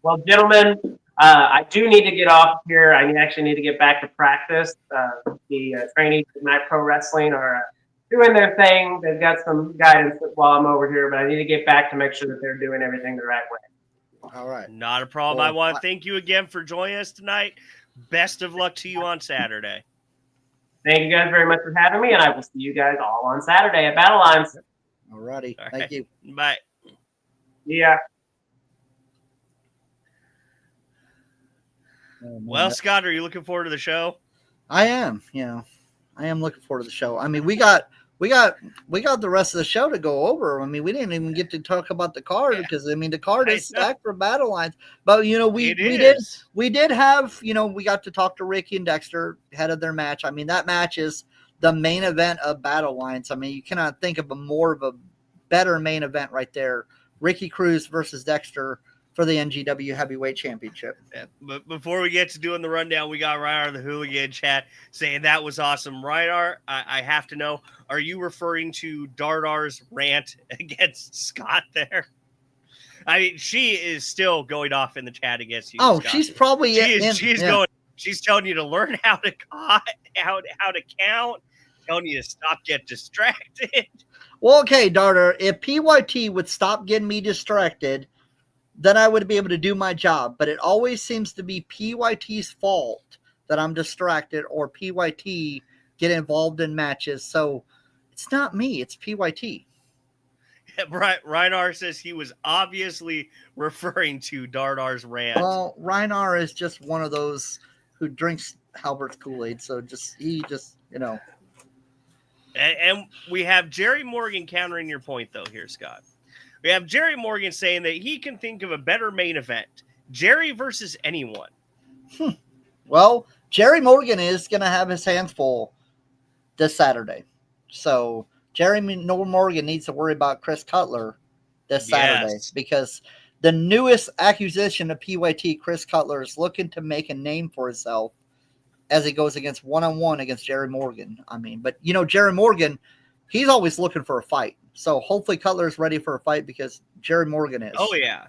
Well, gentlemen, I do need to get off here. I actually need to get back to practice. The trainees at Night Pro Wrestling are doing their thing. They've got some guidance while I'm over here, but I need to get back to make sure that they're doing everything the right way. all right. Not a problem. Well, I want to thank you again for joining us tonight. Best of luck to you on Saturday. Thank you guys very much for having me, and I will see you guys all on Saturday at Battle Lines. All righty. All Thank right. you. Bye. Yeah. Oh, man, Well, Scott, are you looking forward to the show? I am. I am looking forward to the show. I mean, we got the rest of the show to go over. I mean, we didn't even get to talk about the card because I mean the card is stacked for Battle Lines. But we did have we got to talk to Ricky and Dexter ahead of their match. I mean, that match is the main event of Battle Lines. I mean, you cannot think of a better main event right there. Ricky Cruz versus Dexter for the NGW Heavyweight Championship. Yeah, but before we get to doing the rundown, we got Reinar in the Hooligan chat saying that was awesome. Reinar, I have to know, are you referring to Dardar's rant against Scott there? I mean, she is still going off in the chat against you. Oh, Scott. she's probably going. She's telling you to learn how to count, telling you to stop get distracted. Well, okay, Dardar, if PYT would stop getting me distracted, then I would be able to do my job. But it always seems to be PYT's fault that I'm distracted or PYT get involved in matches. So it's not me, it's PYT. Reinar says he was obviously referring to Dardar's rant. Well, Reinar is just one of those who drinks Halbert's Kool-Aid. So he just. And we have Jerry Morgan countering your point, though, here, Scott. We have Jerry Morgan saying that he can think of a better main event. Jerry versus anyone. Well, Jerry Morgan is going to have his hands full this Saturday. So Jerry Morgan needs to worry about Chris Cutler this Saturday because the newest acquisition of PYT, Chris Cutler, is looking to make a name for himself as he goes against one-on-one against Jerry Morgan. I mean, but Jerry Morgan, he's always looking for a fight. So hopefully Cutler is ready for a fight because Jerry Morgan is. Oh, yeah.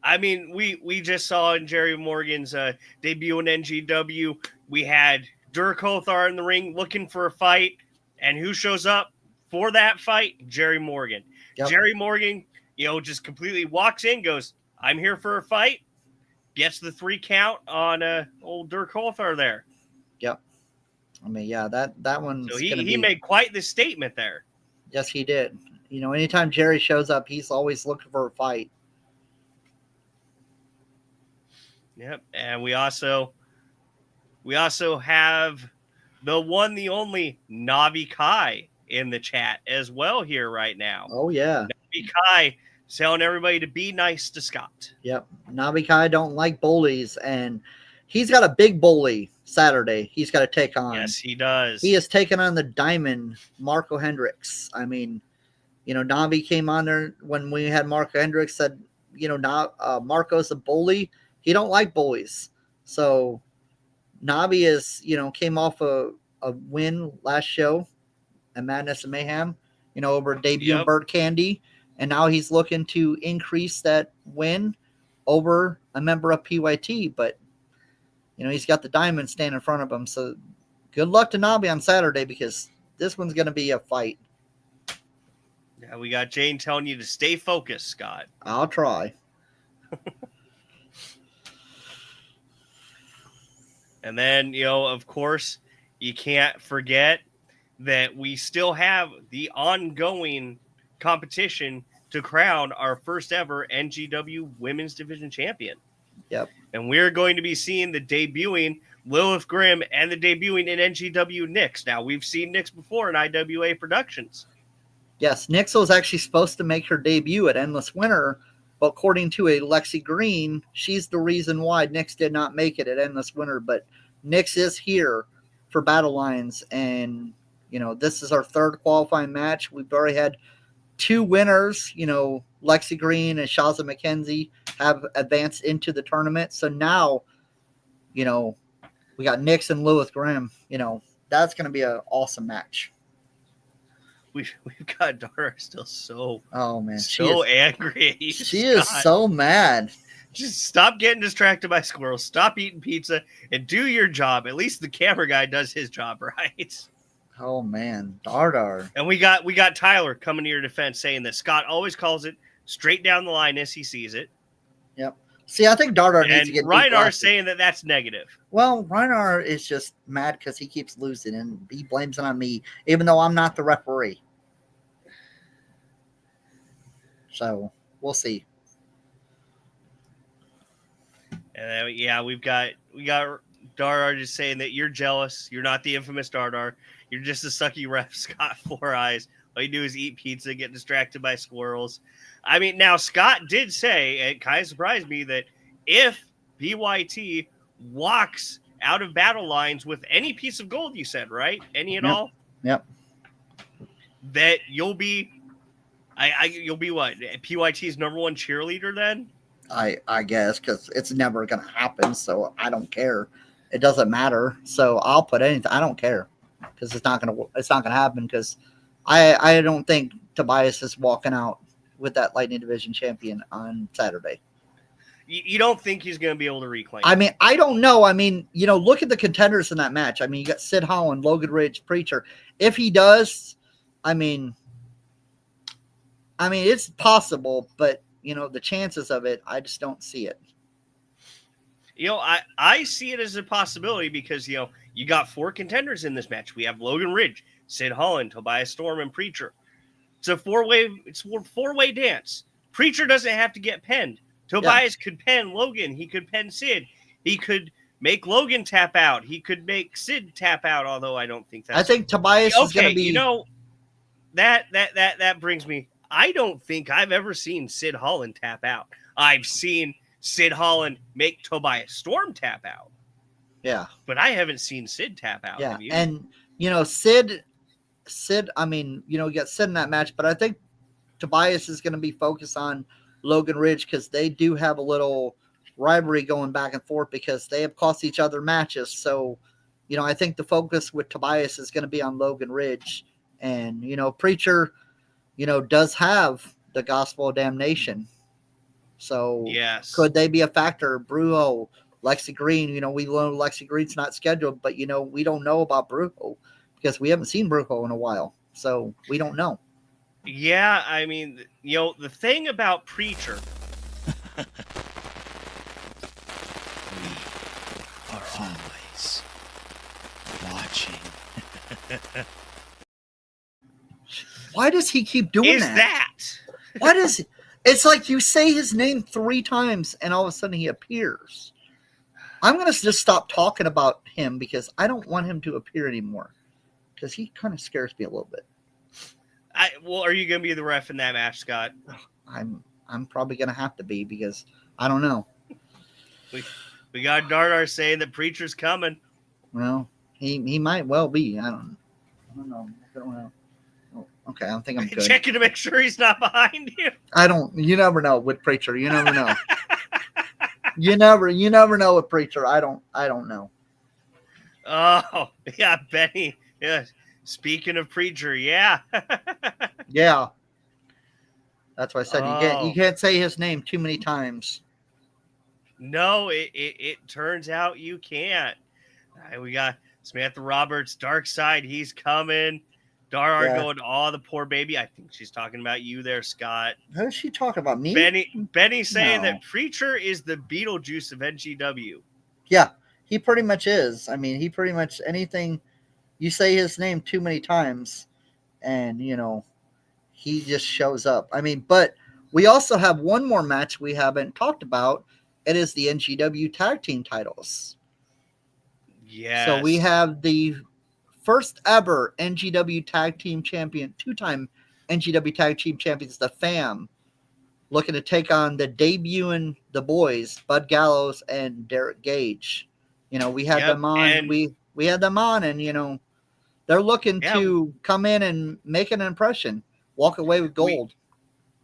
I mean, we just saw in Jerry Morgan's debut in NGW, we had Dirk Hothar in the ring looking for a fight. And who shows up for that fight? Jerry Morgan. Yep. Jerry Morgan, just completely walks in, goes, I'm here for a fight. Gets the 3 count on old Dirk Hothar there. Yep. I mean, yeah, that one. So he made quite the statement there. Yes, he did. Anytime Jerry shows up, he's always looking for a fight. Yep. And we also have the one, the only Navi Kai in the chat as well here right now. Oh, yeah. Navi Kai telling everybody to be nice to Scott. Yep. Navi Kai don't like bullies, and he's got a big bully Saturday he's got to take on. Yes, he does. He is taking on the Diamond, Marco Hendricks. I mean, Navi came on there when we had Marco Hendricks, said, Marco's a bully. He don't like bullies. So Navi is, came off a win last show at Madness and Mayhem, over debut Bert Candy. And now he's looking to increase that win over a member of PYT. But, he's got the Diamond standing in front of him. So good luck to Navi on Saturday because this one's going to be a fight. Yeah, we got Jane telling you to stay focused, Scott. I'll try. And then, of course, you can't forget that we still have the ongoing competition to crown our first ever NGW Women's Division Champion. Yep. And we're going to be seeing the debuting Lilith Grimm and the debuting in NGW Nyx. Now, we've seen Nyx before in IWA Productions. Yes, Nyx was actually supposed to make her debut at Endless Winter, but according to a Lexi Green, she's the reason why Nyx did not make it at Endless Winter. But Nyx is here for Battle Lines, and this is our third qualifying match. We've already had 2 winners. Lexi Green and Shaza McKenzie have advanced into the tournament. So now, we got Nyx and Lilith Grimm. That's going to be an awesome match. We've got Dara still so angry at you. She is so mad. Just stop getting distracted by squirrels. Stop eating pizza and do your job. At least the camera guy does his job right. Oh man, Dardar. And we got Tyler coming to your defense saying that Scott always calls it straight down the line as he sees it. Yep. See, I think Dardar needs to get Reinar saying that that's negative. Well, Reinar is just mad because he keeps losing and he blames it on me, even though I'm not the referee. So we'll see. And we got Dardar just saying that you're jealous. You're not the infamous Dardar. You're just a sucky ref, Scott 4 Eyes. All you do is eat pizza, get distracted by squirrels. I mean, now Scott did say, it kind of surprised me, that if BYT walks out of Battle Lines with any piece of gold, you said, right? Any at all? Yep. That you'll be, you'll be what? PYT's number 1 cheerleader then? I guess, because it's never going to happen, so I don't care. It doesn't matter. So I'll put anything. I don't care because it's not going to happen because I don't think Tobias is walking out with that Lightning Division champion on Saturday. You don't think he's going to be able to reclaim? I mean, I don't know. I mean, look at the contenders in that match. I mean, you got Sid Holland, Logan Ridge, Preacher. If he does, I mean, it's possible, but the chances of it, I just don't see it. I see it as a possibility because, you got 4 contenders in this match. We have Logan Ridge, Sid Holland, Tobias Storm, and Preacher. It's a four-way dance. Preacher doesn't have to get penned. Tobias could pen Logan. He could pen Sid. He could make Logan tap out. He could make Sid tap out, although I don't think that's... I think Tobias is going to be... That brings me... I don't think I've ever seen Sid Holland tap out. I've seen Sid Holland make Tobias Storm tap out. Yeah. But I haven't seen Sid tap out. Yeah. And, Sid, you got Sid in that match, but I think Tobias is going to be focused on Logan Ridge because they do have a little rivalry going back and forth because they have cost each other matches. So, I think the focus with Tobias is going to be on Logan Ridge. And, Preacher, does have the Gospel of Damnation. So yes. Could they be a factor? Brujo, Lexi Green, we know Lexi Green's not scheduled, but, we don't know about Brujo because we haven't seen Brujo in a while. So we don't know. Yeah, I mean, the thing about Preacher. We are always watching. Why does he keep doing that? Why does he? It's like you say his name 3 times and all of a sudden he appears. I'm going to just stop talking about him because I don't want him to appear anymore because he kind of scares me a little bit. Are you going to be the ref in that match, Scott? I'm probably going to have to be because I don't know. We got Dardar saying that Preacher's coming. Well, he might well be. I don't know. Okay, I think I'm good. Checking to make sure he's not behind you. You never know with Preacher. You never know. you never know with Preacher. I don't know. Oh, yeah, Benny. Yeah. Speaking of Preacher, yeah. Yeah. That's why I said you can't say his name too many times. No, it turns out you can't. All right, we got Samantha Roberts, Dark Side, he's coming. Dara going, oh, the poor baby. I think she's talking about you there, Scott. Who's she talking about? Me? Benny saying that Preacher is the Beetlejuice of NGW. Yeah, he pretty much is. I mean, he pretty much anything you say his name too many times and, he just shows up. I mean, but we also have one more match we haven't talked about, It is the NGW Tag Team titles. Yes. So we have the first ever NGW Tag Team Champion, two-time NGW Tag Team Champions, the Fam, looking to take on the debuting the boys, Bud Gallows and Derek Gage. You know, we had Yep, them on. and- We had them on, and you know, they're looking Yeah. to come in and make an impression, walk away with gold.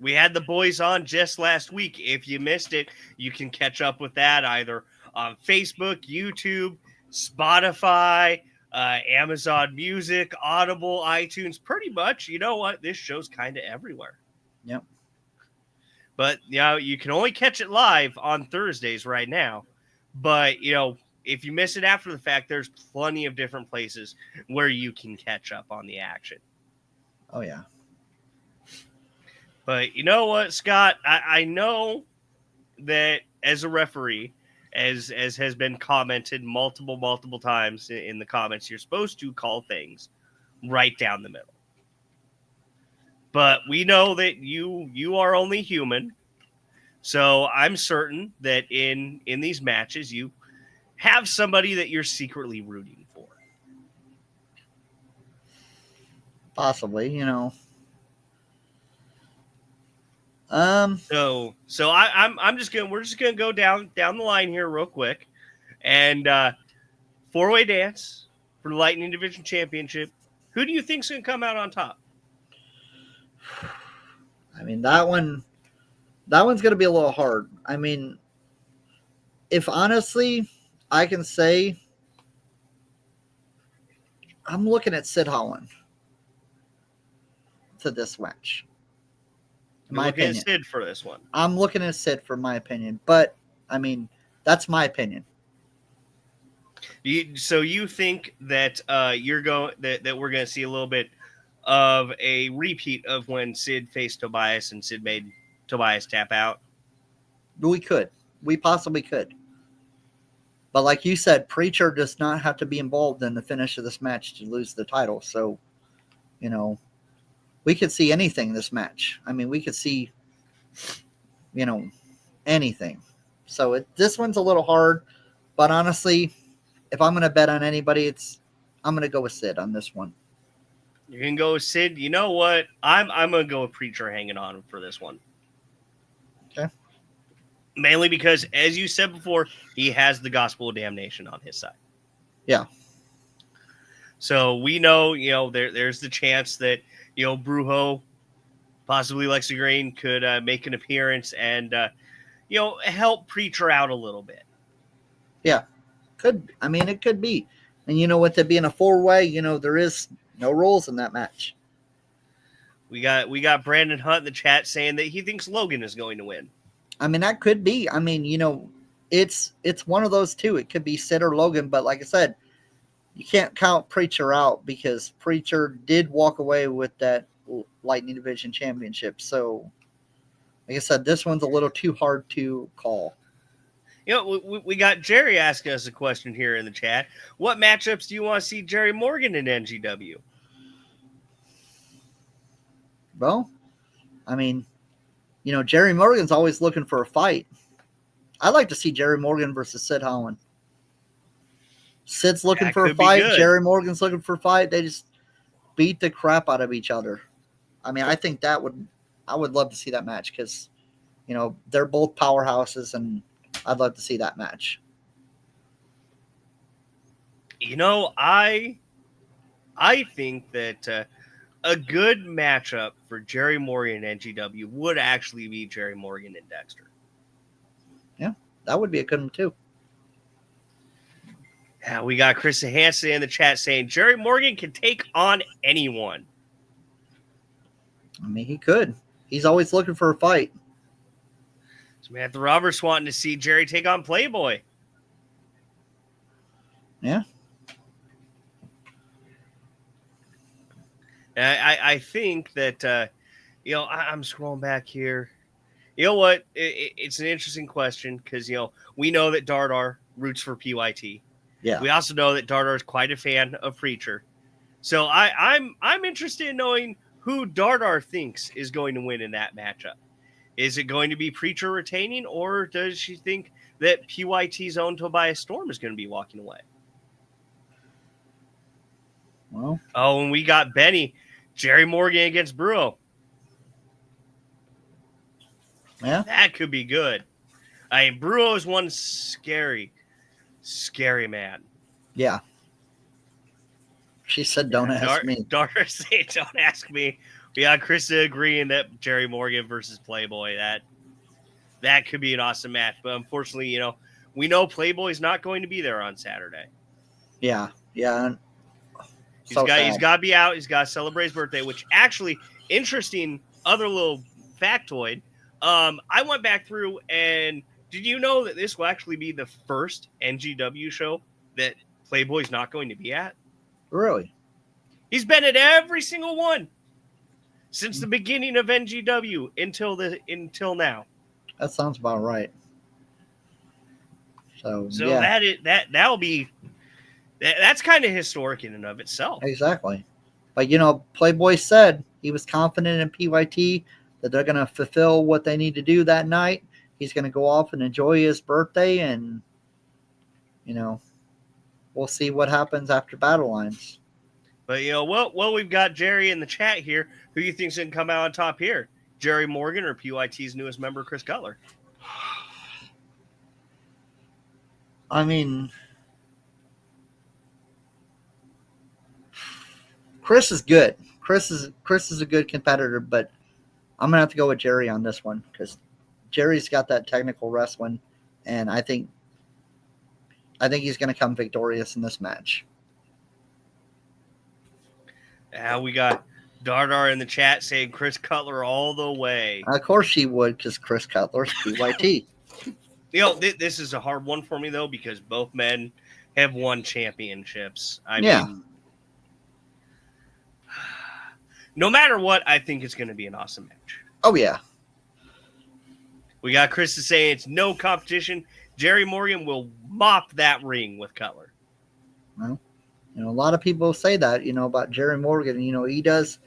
We had the boys on just last week. If you missed it, you can catch up with that either on Facebook, YouTube, Spotify, Amazon Music, Audible, iTunes. Pretty much, you know what? This show's kind of everywhere. Yep. But you know, you can only catch it live on Thursdays right now. But you know, if you miss it after the fact, there's plenty of different places where you can catch up on the action. Oh yeah. But you know what, Scott? I know that as a referee, as has been commented multiple times in the comments, you're supposed to call things right down the middle. But we know that you are only human. So I'm certain that in these matches you have somebody that you're secretly rooting for. Possibly, you know. So we're just gonna go down the line here real quick, and 4-way dance for the Lightning Division Championship. Who do you think's gonna come out on top? I mean, that one's going to be a little hard. I mean, if honestly, I can say I'm looking at Sid Holland to this match. In my Looking at opinion. Sid for this one. I'm looking at Sid for my opinion, but I mean, that's my opinion. So you think that that we're going to see a little bit of a repeat of when Sid faced Tobias and Sid made Tobias tap out? We possibly could. But like you said, Preacher does not have to be involved in the finish of this match to lose the title. So, you know, we could see anything in this match. I mean, we could see, you know, anything. So this one's a little hard, but honestly, if I'm going to bet on anybody, I'm going to go with Sid on this one. You can go with Sid. You know what? I'm going to go with Preacher hanging on for this one. Okay. Mainly because, as you said before, he has the gospel of damnation on his side. Yeah. So we know, you know, there's the chance that, you know, Brujo, possibly Lexi Green, could make an appearance and, you know, help Preacher out a little bit. Yeah. I mean, it could be. And you know what, to be in a 4-way, you know, there is no rules in that match. We got Brandon Hunt in the chat saying that he thinks Logan is going to win. I mean, that could be. I mean, you know, it's one of those two. It could be Sid or Logan, but like I said, you can't count Preacher out because Preacher did walk away with that Lightning Division Championship. So, like I said, this one's a little too hard to call. You know, we got Jerry asking us a question here in the chat. What matchups do you want to see Jerry Morgan in NGW? Well, I mean, you know, Jerry Morgan's always looking for a fight. I'd like to see Jerry Morgan versus Sid Holland. Sid's looking for a fight. Jerry Morgan's looking for a fight. They just beat the crap out of each other. I mean, I think I would love to see that match because, you know, they're both powerhouses and I'd love to see that match. You know, I think that a good matchup for Jerry Morgan and NGW would actually be Jerry Morgan and Dexter. Yeah, that would be a good one too. Yeah, we got Chris Hansen in the chat saying Jerry Morgan can take on anyone. I mean, he could. He's always looking for a fight. Samantha Roberts wanting to see Jerry take on Playboy. Yeah. I think that, you know, I'm scrolling back here. You know what? It's an interesting question because, you know, we know that Dardar roots for PYT. Yeah. We also know that Dardar is quite a fan of Preacher. So I'm interested in knowing who Dardar thinks is going to win in that matchup. Is it going to be Preacher retaining, or does she think that PYT's own Tobias Storm is going to be walking away? Well, Oh, and we got Benny, Jerry Morgan against Bruo. yeah, That could be good. I mean, Bruo is one scary man. yeah. She said, "Don't ask me." Daughter say, "Don't ask me." We got Krista agreeing that Jerry Morgan versus Playboy. That could be an awesome match, but unfortunately, we know Playboy's not going to be there on Saturday. Yeah, yeah. He's got to be out. He's got to celebrate his birthday, which actually interesting. Other little factoid. I went back through, and did you know that this will actually be the first NGW show that Playboy's not going to be at? Really? He's been at every single one since the beginning of NGW until now. That sounds about right. So yeah. that'll be that's kind of historic in and of itself. Exactly. But Playboy said he was confident in PYT that they're going to fulfill what they need to do that night. He's going to go off and enjoy his birthday, and we'll see what happens after Battle Lines. But well, we've got Jerry in the chat here. Who do you think's going to come out on top here? Jerry Morgan or PYT's newest member, Chris Cutler? I mean, Chris is good. Chris is a good competitor, but I'm gonna have to go with Jerry on this one because Jerry's got that technical wrestling, and I think he's gonna come victorious in this match. We got Dardar in the chat saying Chris Cutler all the way. Of course she would, because Chris Cutler's PYT. This is a hard one for me though because both men have won championships. I mean, no matter what, I think it's going to be an awesome match. Oh, yeah. We got Chris to say it's no competition. Jerry Morgan will mop that ring with Cutler. Well, a lot of people say that, about Jerry Morgan. He does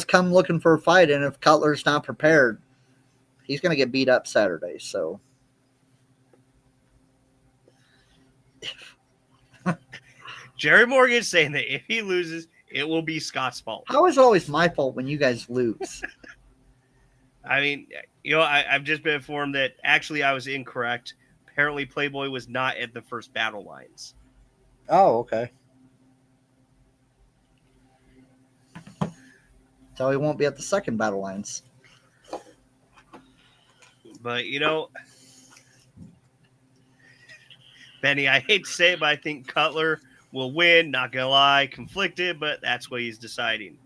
come looking for a fight, and if Cutler's not prepared, he's going to get beat up Saturday. So, Jerry Morgan is saying that if he loses, it will be Scott's fault. How is it always my fault when you guys lose? I mean, I've just been informed that actually I was incorrect. Apparently, Playboy was not at the first Battle Lines. Oh, okay. So he won't be at the second Battle Lines. But, Benny, I hate to say it, but I think Cutler will win. Not going to lie, conflicted, but that's what he's deciding.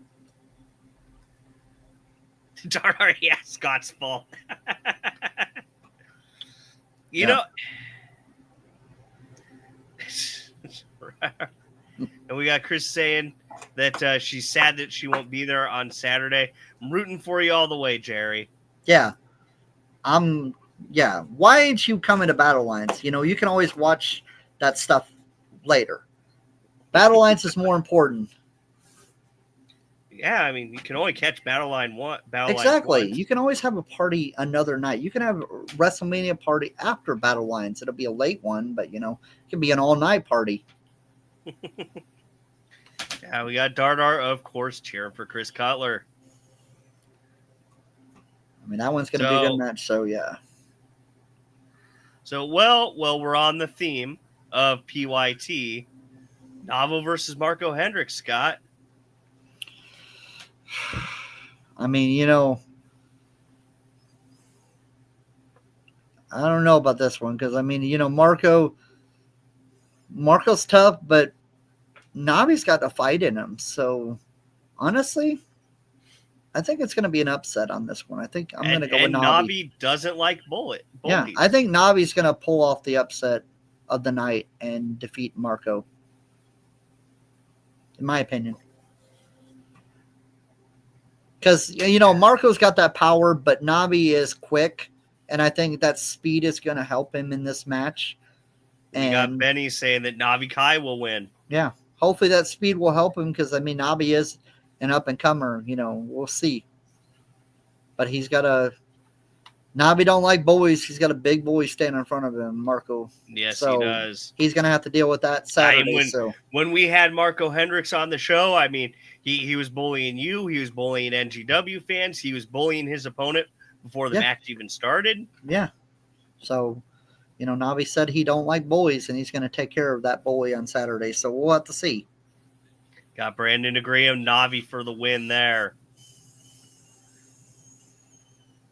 Darn, yeah, Scott's fault. You know, and we got Chris saying that she's sad that she won't be there on Saturday. I'm rooting for you all the way, Jerry. Yeah. Why ain't you coming to Battle Lines? You can always watch that stuff later. Battle Lines is more important. Yeah, I mean, you can only catch Battle Line 1. Exactly. You can always have a party another night. You can have a WrestleMania party after Battle Lines. It'll be a late one, but, it can be an all-night party. Yeah, we got Dardar, of course, cheering for Chris Cutler. I mean, that one's going to be a good match, so, yeah. So, well, we're on the theme of PYT. Navo versus Marco Hendricks, Scott. I mean, I don't know about this one because, I mean, Marco's tough, but Navi's got the fight in him. So, honestly, I think it's going to be an upset on this one. I think I'm going to go with Navi. Navi doesn't like bullies. Yeah, I think Navi's going to pull off the upset of the night and defeat Marco, in my opinion. Because, Marco's got that power, but Navi is quick, and I think that speed is going to help him in this match. And we got Benny saying that Navi Kai will win. Yeah, hopefully that speed will help him because, I mean, Navi is an up-and-comer. We'll see. But he's got to Navi don't like bullies. He's got a big bully standing in front of him, Marco. Yes, So he does. he's going to have to deal with that Saturday. When we had Marco Hendricks on the show, I mean, he was bullying you. He was bullying NGW fans. He was bullying his opponent before the match even started. Yeah. So, Navi said he don't like bullies, and he's going to take care of that bully on Saturday. So we'll have to see. Got Brandon DeGraham, Navi for the win there.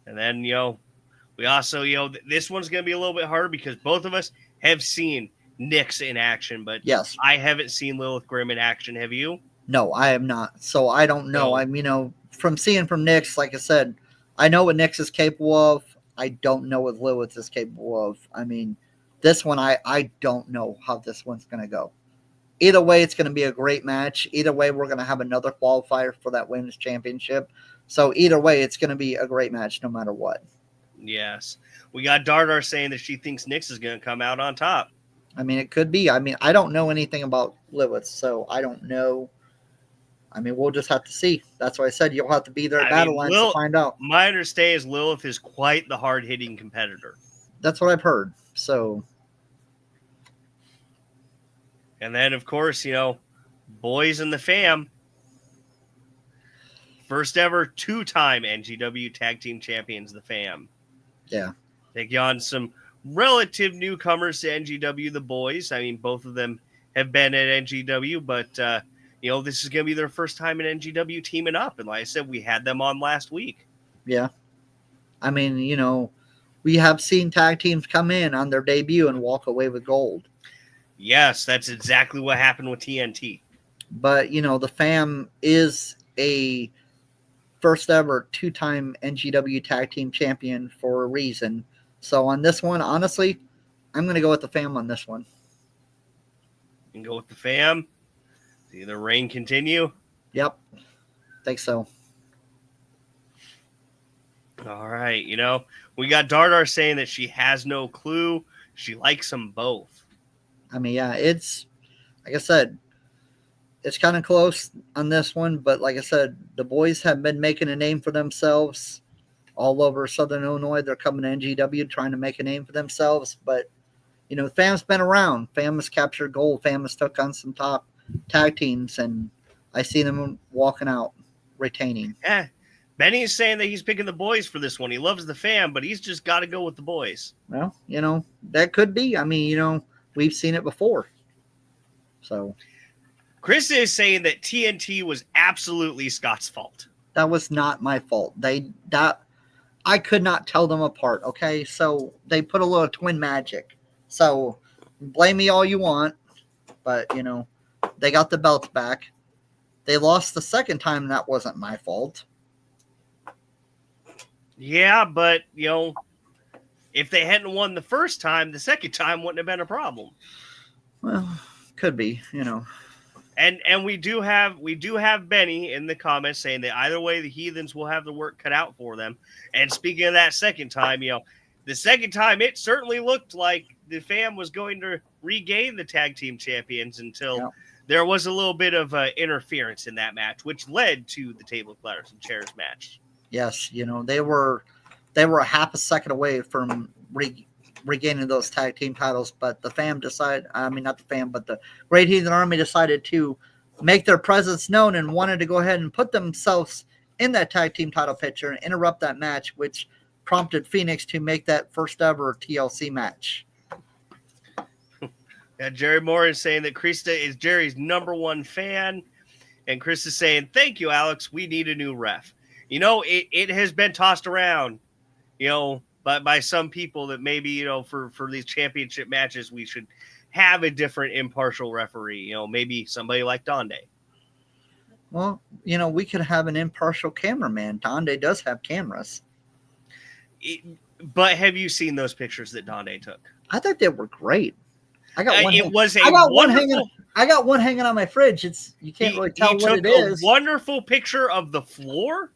And then, we also, this one's going to be a little bit harder because both of us have seen Nyx in action, but yes, I haven't seen Lilith Grimm in action. Have you? No, I am not. So I don't know. No. From seeing from Nyx, like I said, I know what Nyx is capable of. I don't know what Lilith is capable of. I mean, this one, I don't know how this one's going to go. Either way, it's going to be a great match. Either way, we're going to have another qualifier for that women's championship. So either way, it's going to be a great match no matter what. Yes. We got Dardar saying that she thinks Nyx is going to come out on top. I mean, it could be. I mean, I don't know anything about Lilith, so I don't know. I mean, we'll just have to see. That's why I said you'll have to be there at Battle Lines to find out. My understanding is Lilith is quite the hard-hitting competitor. That's what I've heard. So... And then, of course, boys in the fam. First ever two-time NGW Tag Team Champions, the fam. Yeah. Taking on some relative newcomers to NGW, the boys. I mean, both of them have been at NGW, but, this is going to be their first time in NGW teaming up. And like I said, we had them on last week. Yeah. I mean, we have seen tag teams come in on their debut and walk away with gold. Yes, that's exactly what happened with TNT. But, the fam is a first ever two-time NGW Tag Team Champion for a reason. So on this one, honestly, I'm going to go with the fam on this one. You can go with the fam. See the reign continue. Yep. Think so. All right. We got Dardar saying that she has no clue. She likes them both. I mean, yeah, it's, like I said, it's kind of close on this one. But like I said, the boys have been making a name for themselves all over Southern Illinois. They're coming to NGW trying to make a name for themselves. But, the fam's been around. Fam has captured gold. Fam has took on some top tag teams. And I see them walking out, retaining. Yeah. Benny is saying that he's picking the boys for this one. He loves the fam, but he's just got to go with the boys. Well, that could be. I mean, we've seen it before. So Chris is saying that TNT was absolutely Scott's fault. That was not my fault. I could not tell them apart. Okay. So they put a little twin magic. So blame me all you want, but they got the belts back. They lost the second time. That wasn't my fault. Yeah. But if they hadn't won the first time, the second time wouldn't have been a problem. Well, could be, And we do have Benny in the comments saying that either way the Heathens will have the work cut out for them. And speaking of that second time, the second time it certainly looked like the fam was going to regain the tag team champions until there was a little bit of interference in that match, which led to the table ladders and chairs match. Yes, they were a half a second away from regaining those tag team titles, but the fam decided, not the fam, but the Great Heathen Army decided to make their presence known and wanted to go ahead and put themselves in that tag team title picture and interrupt that match, which prompted Phoenix to make that first ever TLC match. Yeah, Jerry Moore is saying that Krista is Jerry's #1 fan, and Chris is saying, thank you, Alex. We need a new ref. It has been tossed around, by some people that maybe, for these championship matches, we should have a different impartial referee, maybe somebody like Donde. Well, we could have an impartial cameraman. Donde does have cameras. But have you seen those pictures that Donde took? I thought they were great. I got one. I got one hanging on my fridge. You can't really tell what it is. A wonderful picture of the floor.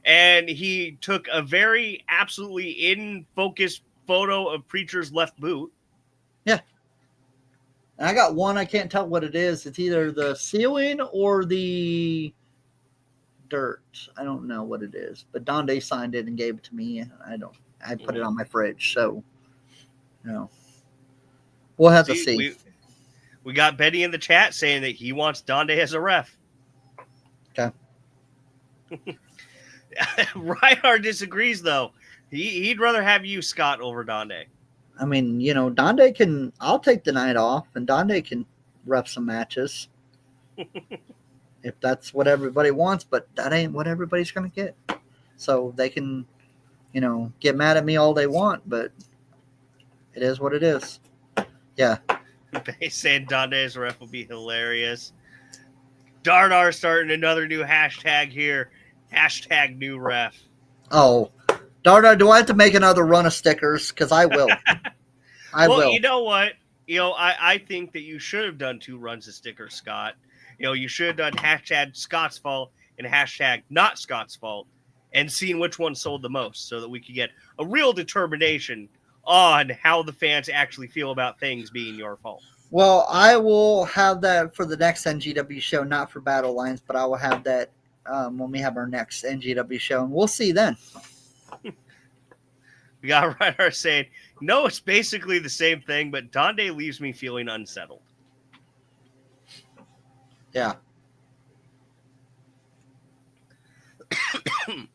And he took a very absolutely in focus photo of Preacher's left boot. Yeah. And I got one. I can't tell what it is. It's either the ceiling or the dirt. I don't know what it is. But Donde signed it and gave it to me. And I put it on my fridge. So, we'll have to see. We got Betty in the chat saying that he wants Donde as a ref. Okay. Reinhardt disagrees, though. He'd rather have you, Scott, over Donde. I mean, Donde can. I'll take the night off, and Donde can ref some matches if that's what everybody wants. But that ain't what everybody's gonna get. So they can, get mad at me all they want, but it is what it is. Yeah. They saying Donde as a ref will be hilarious. Dardar starting another new hashtag here. Hashtag new ref. Oh, Dardar, do I have to make another run of stickers? Because I will. I will. You know what? I think that you should have done 2 runs of stickers, Scott. You should have done hashtag Scott's fault and hashtag not Scott's fault and seen which one sold the most so that we could get a real determination on how the fans actually feel about things being your fault. Well, I will have that for the next NGW show, not for Battle Lines, but I will have that when we have our next NGW show, and we'll see then. We got Reinhardt saying, no, it's basically the same thing, but Donde leaves me feeling unsettled. Yeah.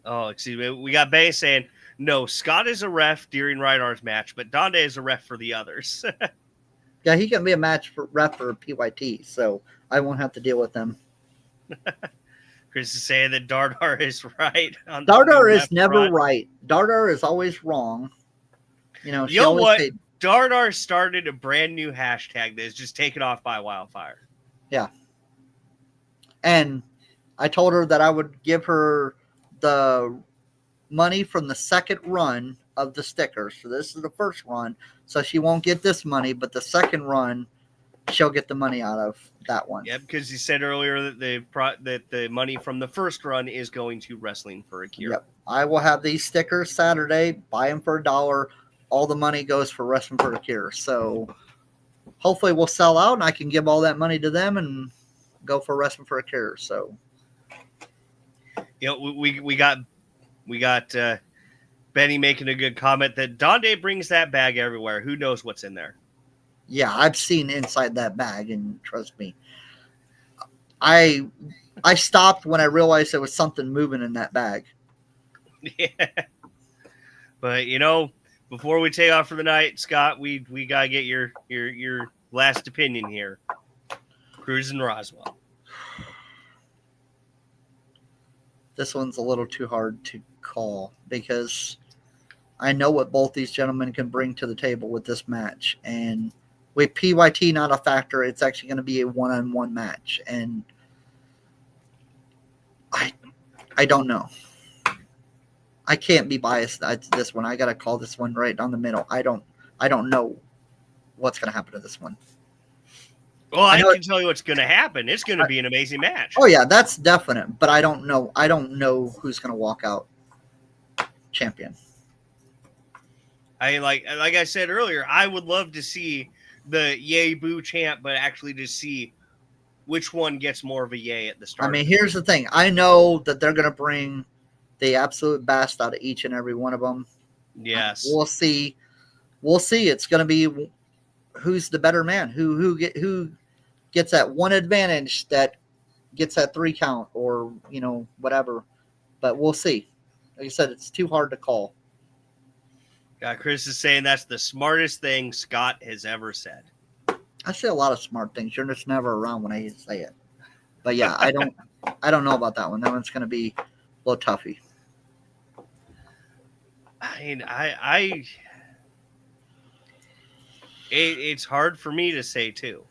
Oh, excuse me. We got Bay saying, no, Scott is a ref during Reinhardt's match, but Donde is a ref for the others. Yeah, he can be a match ref for PYT, so I won't have to deal with them. Chris is saying that Dardar is right. Dardar is never right. Dardar is always wrong. You know what? Dardar started a brand new hashtag that is just taken off by wildfire. Yeah. And I told her that I would give her the money from the second run of the stickers. So this is the first run. So she won't get this money, but the second run, she'll get the money out of that one. Yeah, because you said earlier that the money from the first run is going to Wrestling for a Cure. Yep. I will have these stickers Saturday. Buy them for $1. All the money goes for Wrestling for a Cure. So hopefully we'll sell out and I can give all that money to them and go for Wrestling for a Cure. So we got Benny making a good comment that Donde brings that bag everywhere. Who knows what's in there? Yeah, I've seen inside that bag, and trust me, I stopped when I realized there was something moving in that bag. Yeah. But before we take off for the night, Scott, we gotta get your last opinion here. Cruz and Roswell. This one's a little too hard to call because I know what both these gentlemen can bring to the table with this match, and with PYT not a factor, it's actually going to be a one-on-one match, and I don't know. I can't be biased to this one. I got to call this one right down the middle. I don't know what's going to happen to this one. Well, I can tell you what's going to happen. It's going to be an amazing match. Oh yeah, that's definite. But I don't know. I don't know who's going to walk out champion. Like I said earlier, I would love to see the yay boo champ, but actually to see which one gets more of a yay at the start. I mean, here's the thing. I know that they're going to bring the absolute best out of each and every one of them. Yes. We'll see. We'll see. It's going to be who's the better man, who gets that one advantage that gets that 3 count or, whatever. But we'll see. Like I said, it's too hard to call. Chris is saying that's the smartest thing Scott has ever said. I say a lot of smart things. You're just never around when I say it. But yeah, I don't know about that one. That one's going to be a little toughy. I mean, it's hard for me to say too.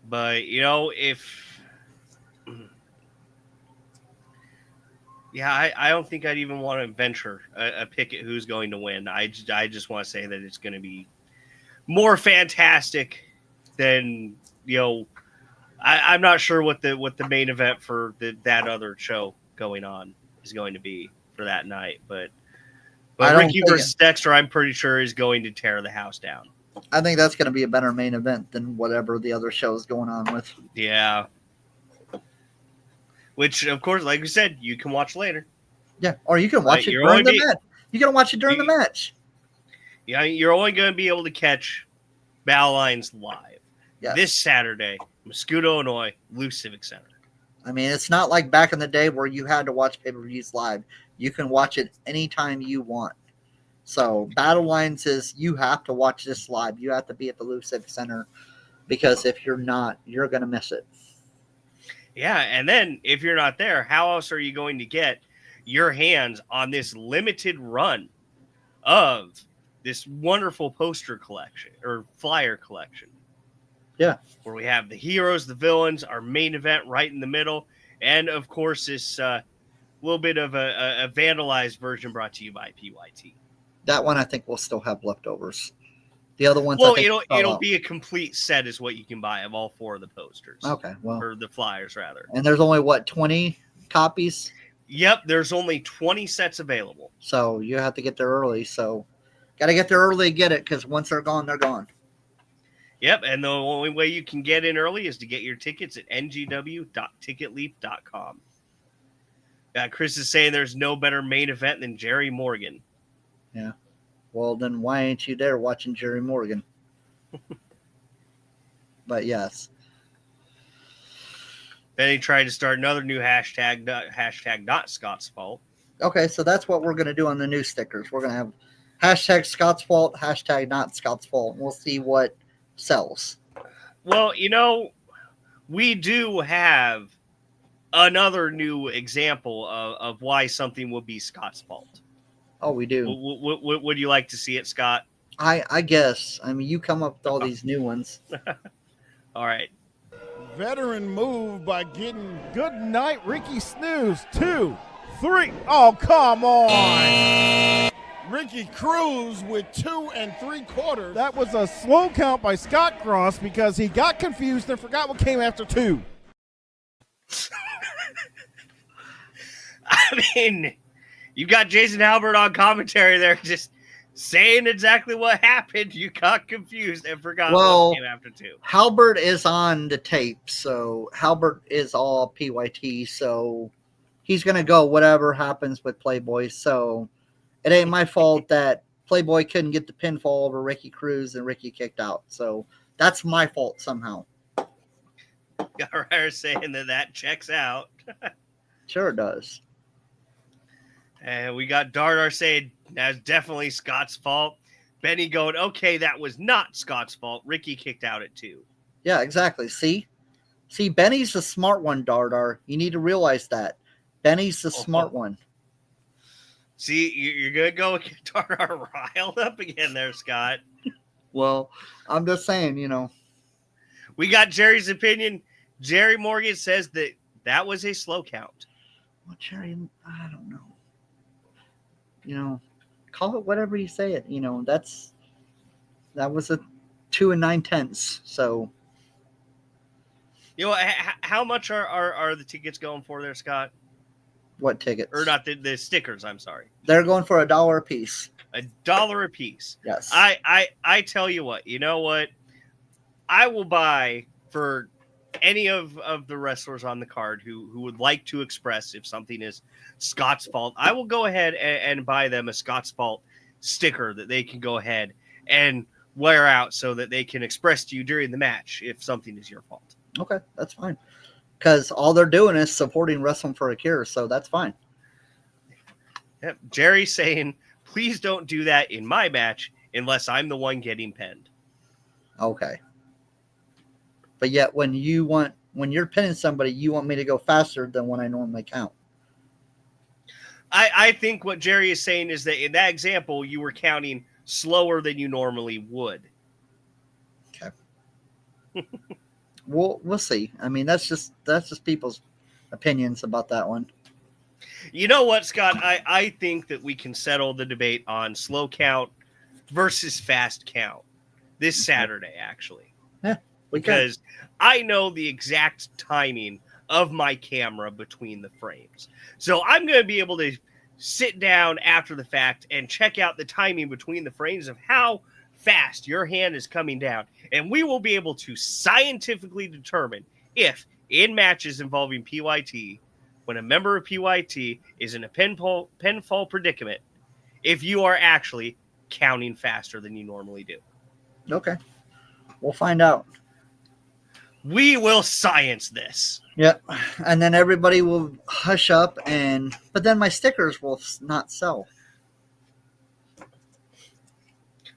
But I don't think I'd even want to venture a pick at who's going to win. I just want to say that it's going to be more fantastic than I'm not sure what the main event for that other show going on is going to be for that night, but Ricky versus Dexter, I'm pretty sure is going to tear the house down. I think that's going to be a better main event than whatever the other show is going on with. Yeah. Which, of course, like we said, you can watch later. Yeah, or you can watch Right, it you're during only the match. You can watch it during the match. Yeah, you're only going to be able to catch Battle Lines live Yes. this Saturday, Muscoda, Illinois, Leu Civic Center. I mean, it's not like back in the day where you had to watch pay-per-views live. You can watch it anytime you want. So Battle Lines is you have to watch this live. You have to be at the Leu Civic Center because if you're not, you're going to miss it. Yeah, and then if you're not there, how else are you going to get your hands on this limited run of this wonderful poster collection or flyer collection? Yeah. Where we have the heroes, the villains, our main event right in the middle, and of course this little bit of a vandalized version brought to you by PYT. That one I think we'll still have leftovers. The other ones, Well, I think it'll be a complete set is what you can buy of all 4 of the posters. Okay, well, or the flyers rather. And there's only what 20 copies. Yep, there's only 20 sets available. So you have to get there early. So got to get there early to get it because once they're gone, they're gone. Yep, and the only way you can get in early is to get your tickets at ngw.ticketleap.com. Chris is saying there's no better main event than Jerry Morgan. Yeah. Well, then why ain't you there watching Jerry Morgan? But yes. Then he tried to start another new hashtag not Scott's fault. Okay, so that's what we're going to do on the new stickers. We're going to have hashtag Scott's fault, hashtag not Scott's fault. We'll see what sells. Well, we do have another new example of why something would be Scott's fault. Oh, we do. Would you like to see it, Scott? I guess. I mean, you come up with all these new ones. All right. Veteran move by getting good night Ricky Snooze. 2, 3. Oh, come on. Ricky Cruz with 2 3/4. That was a slow count by Scott Cross because he got confused and forgot what came after 2. I mean, you got Jason Halbert on commentary there just saying exactly what happened. You got confused and forgot what came after 2. Halbert is on the tape, so Halbert is all PYT, so he's going to go whatever happens with Playboy. So it ain't my fault that Playboy couldn't get the pinfall over Ricky Cruz and Ricky kicked out. So that's my fault somehow. Garrett saying that checks out. Sure it does. And we got Dardar saying that's definitely Scott's fault. Benny going, okay, that was not Scott's fault. Ricky kicked out at 2. Yeah, exactly. See, Benny's the smart one, Dardar. You need to realize that. Benny's the smart one. See, you're going to go get Dardar riled up again there, Scott. Well, I'm just saying, We got Jerry's opinion. Jerry Morgan says that was a slow count. Well, Jerry, I don't know. Call it whatever you say it. That was a 2 9/10. So, how much are the tickets going for there, Scott? What tickets? Or not the stickers? I'm sorry. They're going for $1 a piece. $1 a piece. Yes. I tell you what. You know what? I will buy for any of the wrestlers on the card who would like to express if something is Scott's fault. I will go ahead and buy them a Scott's fault sticker that they can go ahead and wear out so that they can express to you during the match if something is your fault. Okay, that's fine. Because all they're doing is supporting Wrestling for a Cure, so that's fine. Yep. Jerry saying, please don't do that in my match unless I'm the one getting pinned. Okay. But yet when you're pinning somebody, you want me to go faster than when I normally count. I think what Jerry is saying is that in that example, you were counting slower than you normally would. Okay. We'll see. I mean, that's just people's opinions about that one. You know what, Scott? I think that we can settle the debate on slow count versus fast count this Saturday, actually. Yeah. Because I know the exact timing of my camera between the frames. So I'm going to be able to sit down after the fact and check out the timing between the frames of how fast your hand is coming down. And we will be able to scientifically determine if, in matches involving PYT, when a member of PYT is in a pinfall predicament if you are actually counting faster than you normally do. Okay. We'll find out. We will science this. Yep. And then everybody will hush up, but then my stickers will not sell.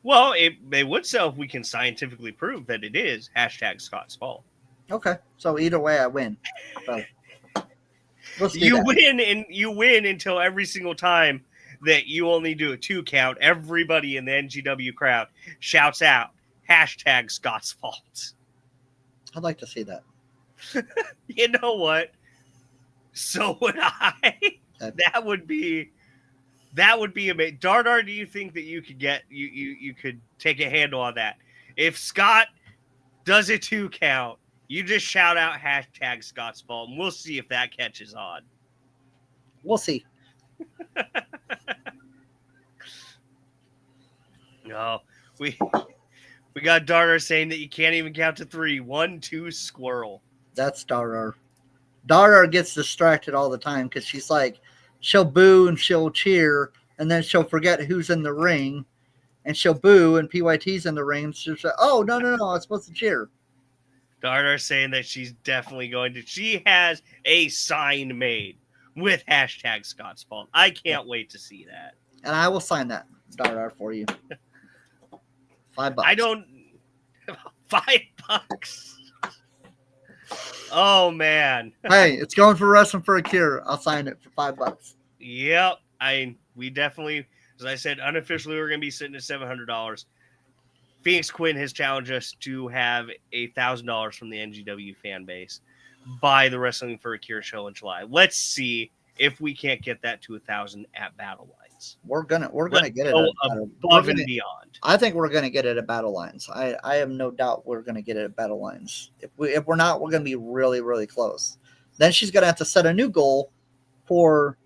Well, they would sell if we can scientifically prove that it is #Scott's fault. Okay. So either way, I win. So let's do You that. win, and you win until every single time that you only do a 2 count, everybody in the NGW crowd shouts out #Scott's fault. I'd like to see that. You know what? So would I. Okay. That would be amazing. Dardar, do you think that you could you could take a handle on that? If Scott does a 2 count, you just shout out #Scott's fault, and we'll see if that catches on. We'll see. No, we got Dardar saying that you can't even count to 3. 1, 2, squirrel. That's Dardar. Dardar gets distracted all the time because she's like, she'll boo and she'll cheer, and then she'll forget who's in the ring, and she'll boo, and PYT's in the ring, and she'll say, oh, no, I'm supposed to cheer. Dardar saying that she's definitely going to. She has a sign made with #Scott's fault. I can't wait to see that. And I will sign that, Dardar, for you. $5. I don't. $5. Oh man. Hey, it's going for Wrestling for a Cure. I'll sign it for $5. Yep. We definitely, as I said, unofficially we're going to be sitting at $700. Phoenix Quinn has challenged us to have $1,000 from the NGW fan base by the Wrestling for a Cure show in July. Let's see if we can't get that to 1,000 at Battle Lines. We're gonna get it above and beyond. I think we're gonna get it at Battle Lines. I have no doubt we're gonna get it at Battle Lines. If we're not, we're gonna be really, really close. Then she's gonna have to set a new goal for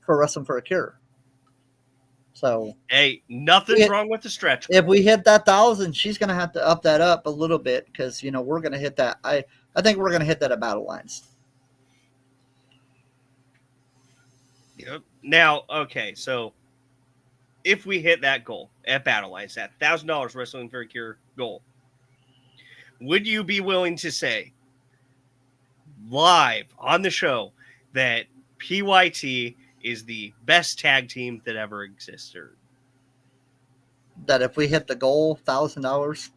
Wrestling for a Cure. So hey, nothing's wrong with the stretch. If we hit that 1,000, she's gonna have to up that up a little bit because we're gonna hit that. I think we're gonna hit that at Battle Lines. Yep. Now, okay, so if we hit that goal at Battle Lines, that $1,000 Wrestling for a Cure goal, would you be willing to say live on the show that PYT is the best tag team that ever existed? That if we hit the goal, $1,000.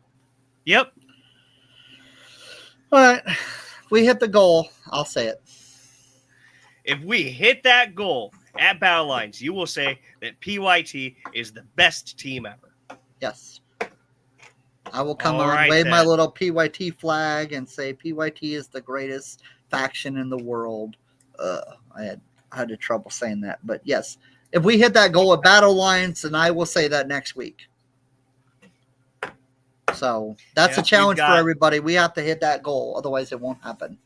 Yep. All right. If we hit the goal, I'll say it. If we hit that goal at Battle Lines, you will say that PYT is the best team ever. Yes. I will come All on, right, wave my then. little PYT flag and say PYT is the greatest faction in the world. I had trouble saying that, but yes. If we hit that goal at Battle Lines, then I will say that next week. So that's a challenge for everybody. We have to hit that goal, otherwise it won't happen.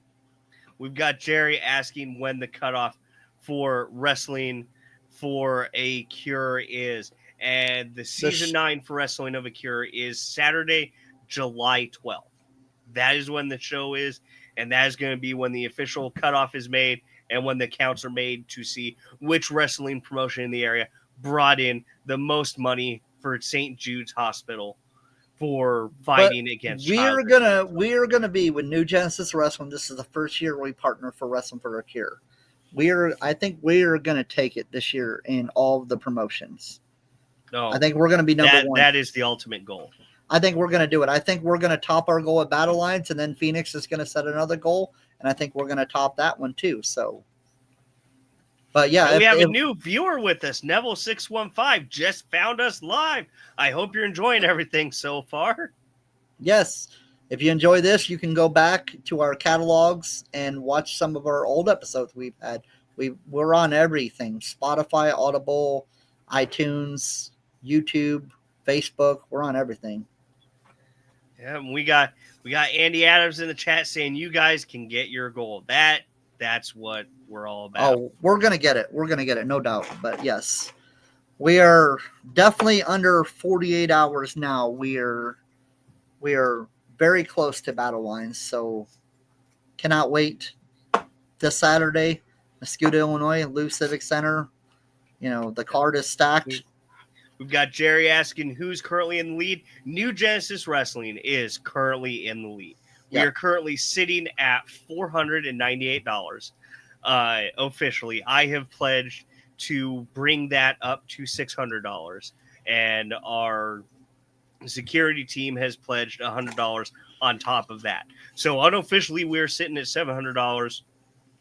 We've got Jerry asking when the cutoff for Wrestling for a Cure is. And the season 9 for Wrestling of a Cure is Saturday, July 12th. That is when the show is. And that is going to be when the official cutoff is made and when the counts are made to see which wrestling promotion in the area brought in the most money for St. Jude's Hospital for fighting against we are gonna be with New Genesis Wrestling. This is the first year we partner for Wrestling for a Cure. I think we are gonna take it this year in all of the promotions. No, I think we're gonna be number one. That is the ultimate goal. I think we're gonna do it. I think we're gonna top our goal at Battle Lines, and then Phoenix is gonna set another goal, and I think we're gonna top that one too. So, but yeah, we have a new viewer with us. Neville615 just found us live. I hope you're enjoying everything so far. Yes. If you enjoy this, you can go back to our catalogs and watch some of our old episodes we've had. We're on everything: Spotify, Audible, iTunes, YouTube, Facebook. We're on everything. Yeah, we got Andy Adams in the chat saying you guys can get your goal. That's what we're all about. Oh, we're gonna get it. We're gonna get it, no doubt. But yes, we are definitely under 48 hours now. We are very close to Battle Lines, so cannot wait this Saturday, Muskegon, Illinois, Leu Civic Center. You know, the card is stacked. We've got Jerry asking who's currently in the lead. New Genesis Wrestling is currently in the lead. We Yeah. are currently sitting at $498 officially. I have pledged to bring that up to $600, and our security team has pledged $100 on top of that. So unofficially, we're sitting at $700.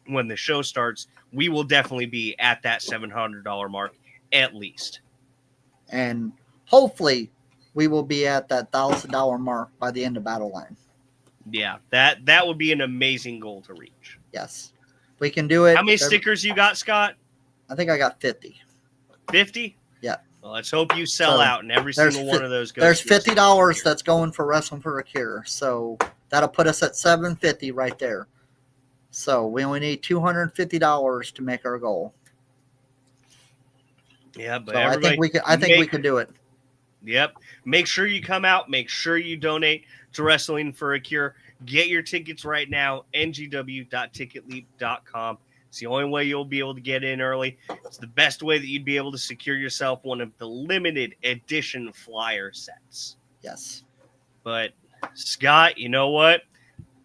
When the show starts, we will definitely be at that $700 mark at least. And hopefully we will be at that $1,000 mark by the end of Battle Line. Yeah, that would be an amazing goal to reach. Yes. We can do it. How many stickers you got, Scott? I think I got 50. 50? Yeah. Well, let's hope you sell out and every there's single one of those goes. There's to a $50 sticker. that's going for Wrestling for a Cure. So that'll put us at $750 right there. So we only need $250 to make our goal. Yeah, but So I think we can do it. Yep. Make sure you come out. Make sure you donate to Wrestling for a Cure. Get your tickets right now. ngw.ticketleap.com. It's the only way you'll be able to get in early. It's the best way that you'd be able to secure yourself one of the limited edition flyer sets. Yes. But Scott, you know what?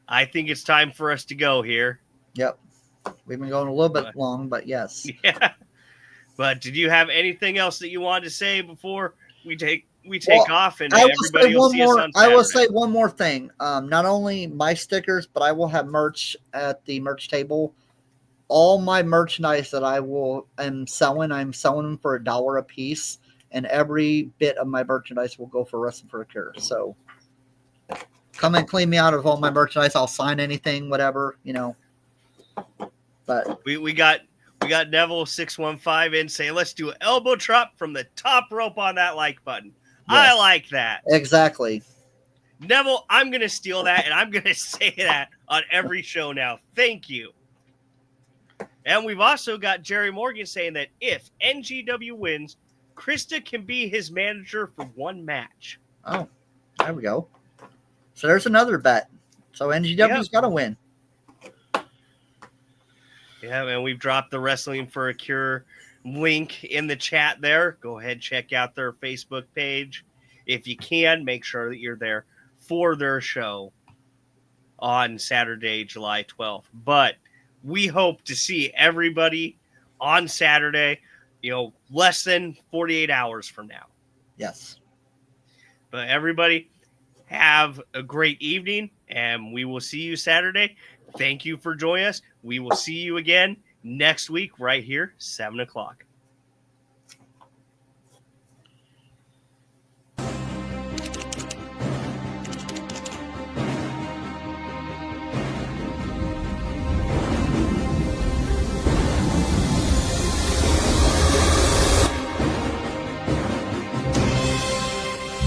I think it's time for us to go here. Yep. We've been going a little bit long, but yes. Yeah. But did you have anything else that you wanted to say before we take off and I will everybody say will one see us more. on I will Saturday? say one more thing. Not only my stickers, but I will have merch at the merch table. All my merchandise that I'm selling them for $1 a piece, and every bit of my merchandise will go for Wrestling for a Cure. So come and clean me out of all my merchandise. I'll sign anything, whatever, you know. But We got Neville 615 in saying let's do an elbow drop from the top rope on that like button. I Yes. like that. exactly. Neville, I'm gonna steal that and I'm gonna say that on every show now. Thank you. And we've also got Jerry Morgan saying that if NGW wins, Krista can be his manager for one match. Oh, there we go. So there's another bet. So NGW's got to win. Yeah, man, we've dropped the Wrestling for a Cure link in the chat there. Go ahead, check out their Facebook page. If you can, make sure that you're there for their show on Saturday, July 12th. But we hope to see everybody on Saturday, less than 48 hours from now. Yes. But everybody, have a great evening, and we will see you Saturday. Thank you for joining us. We will see you again next week right here, 7 o'clock.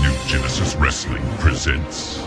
New Genesis Wrestling presents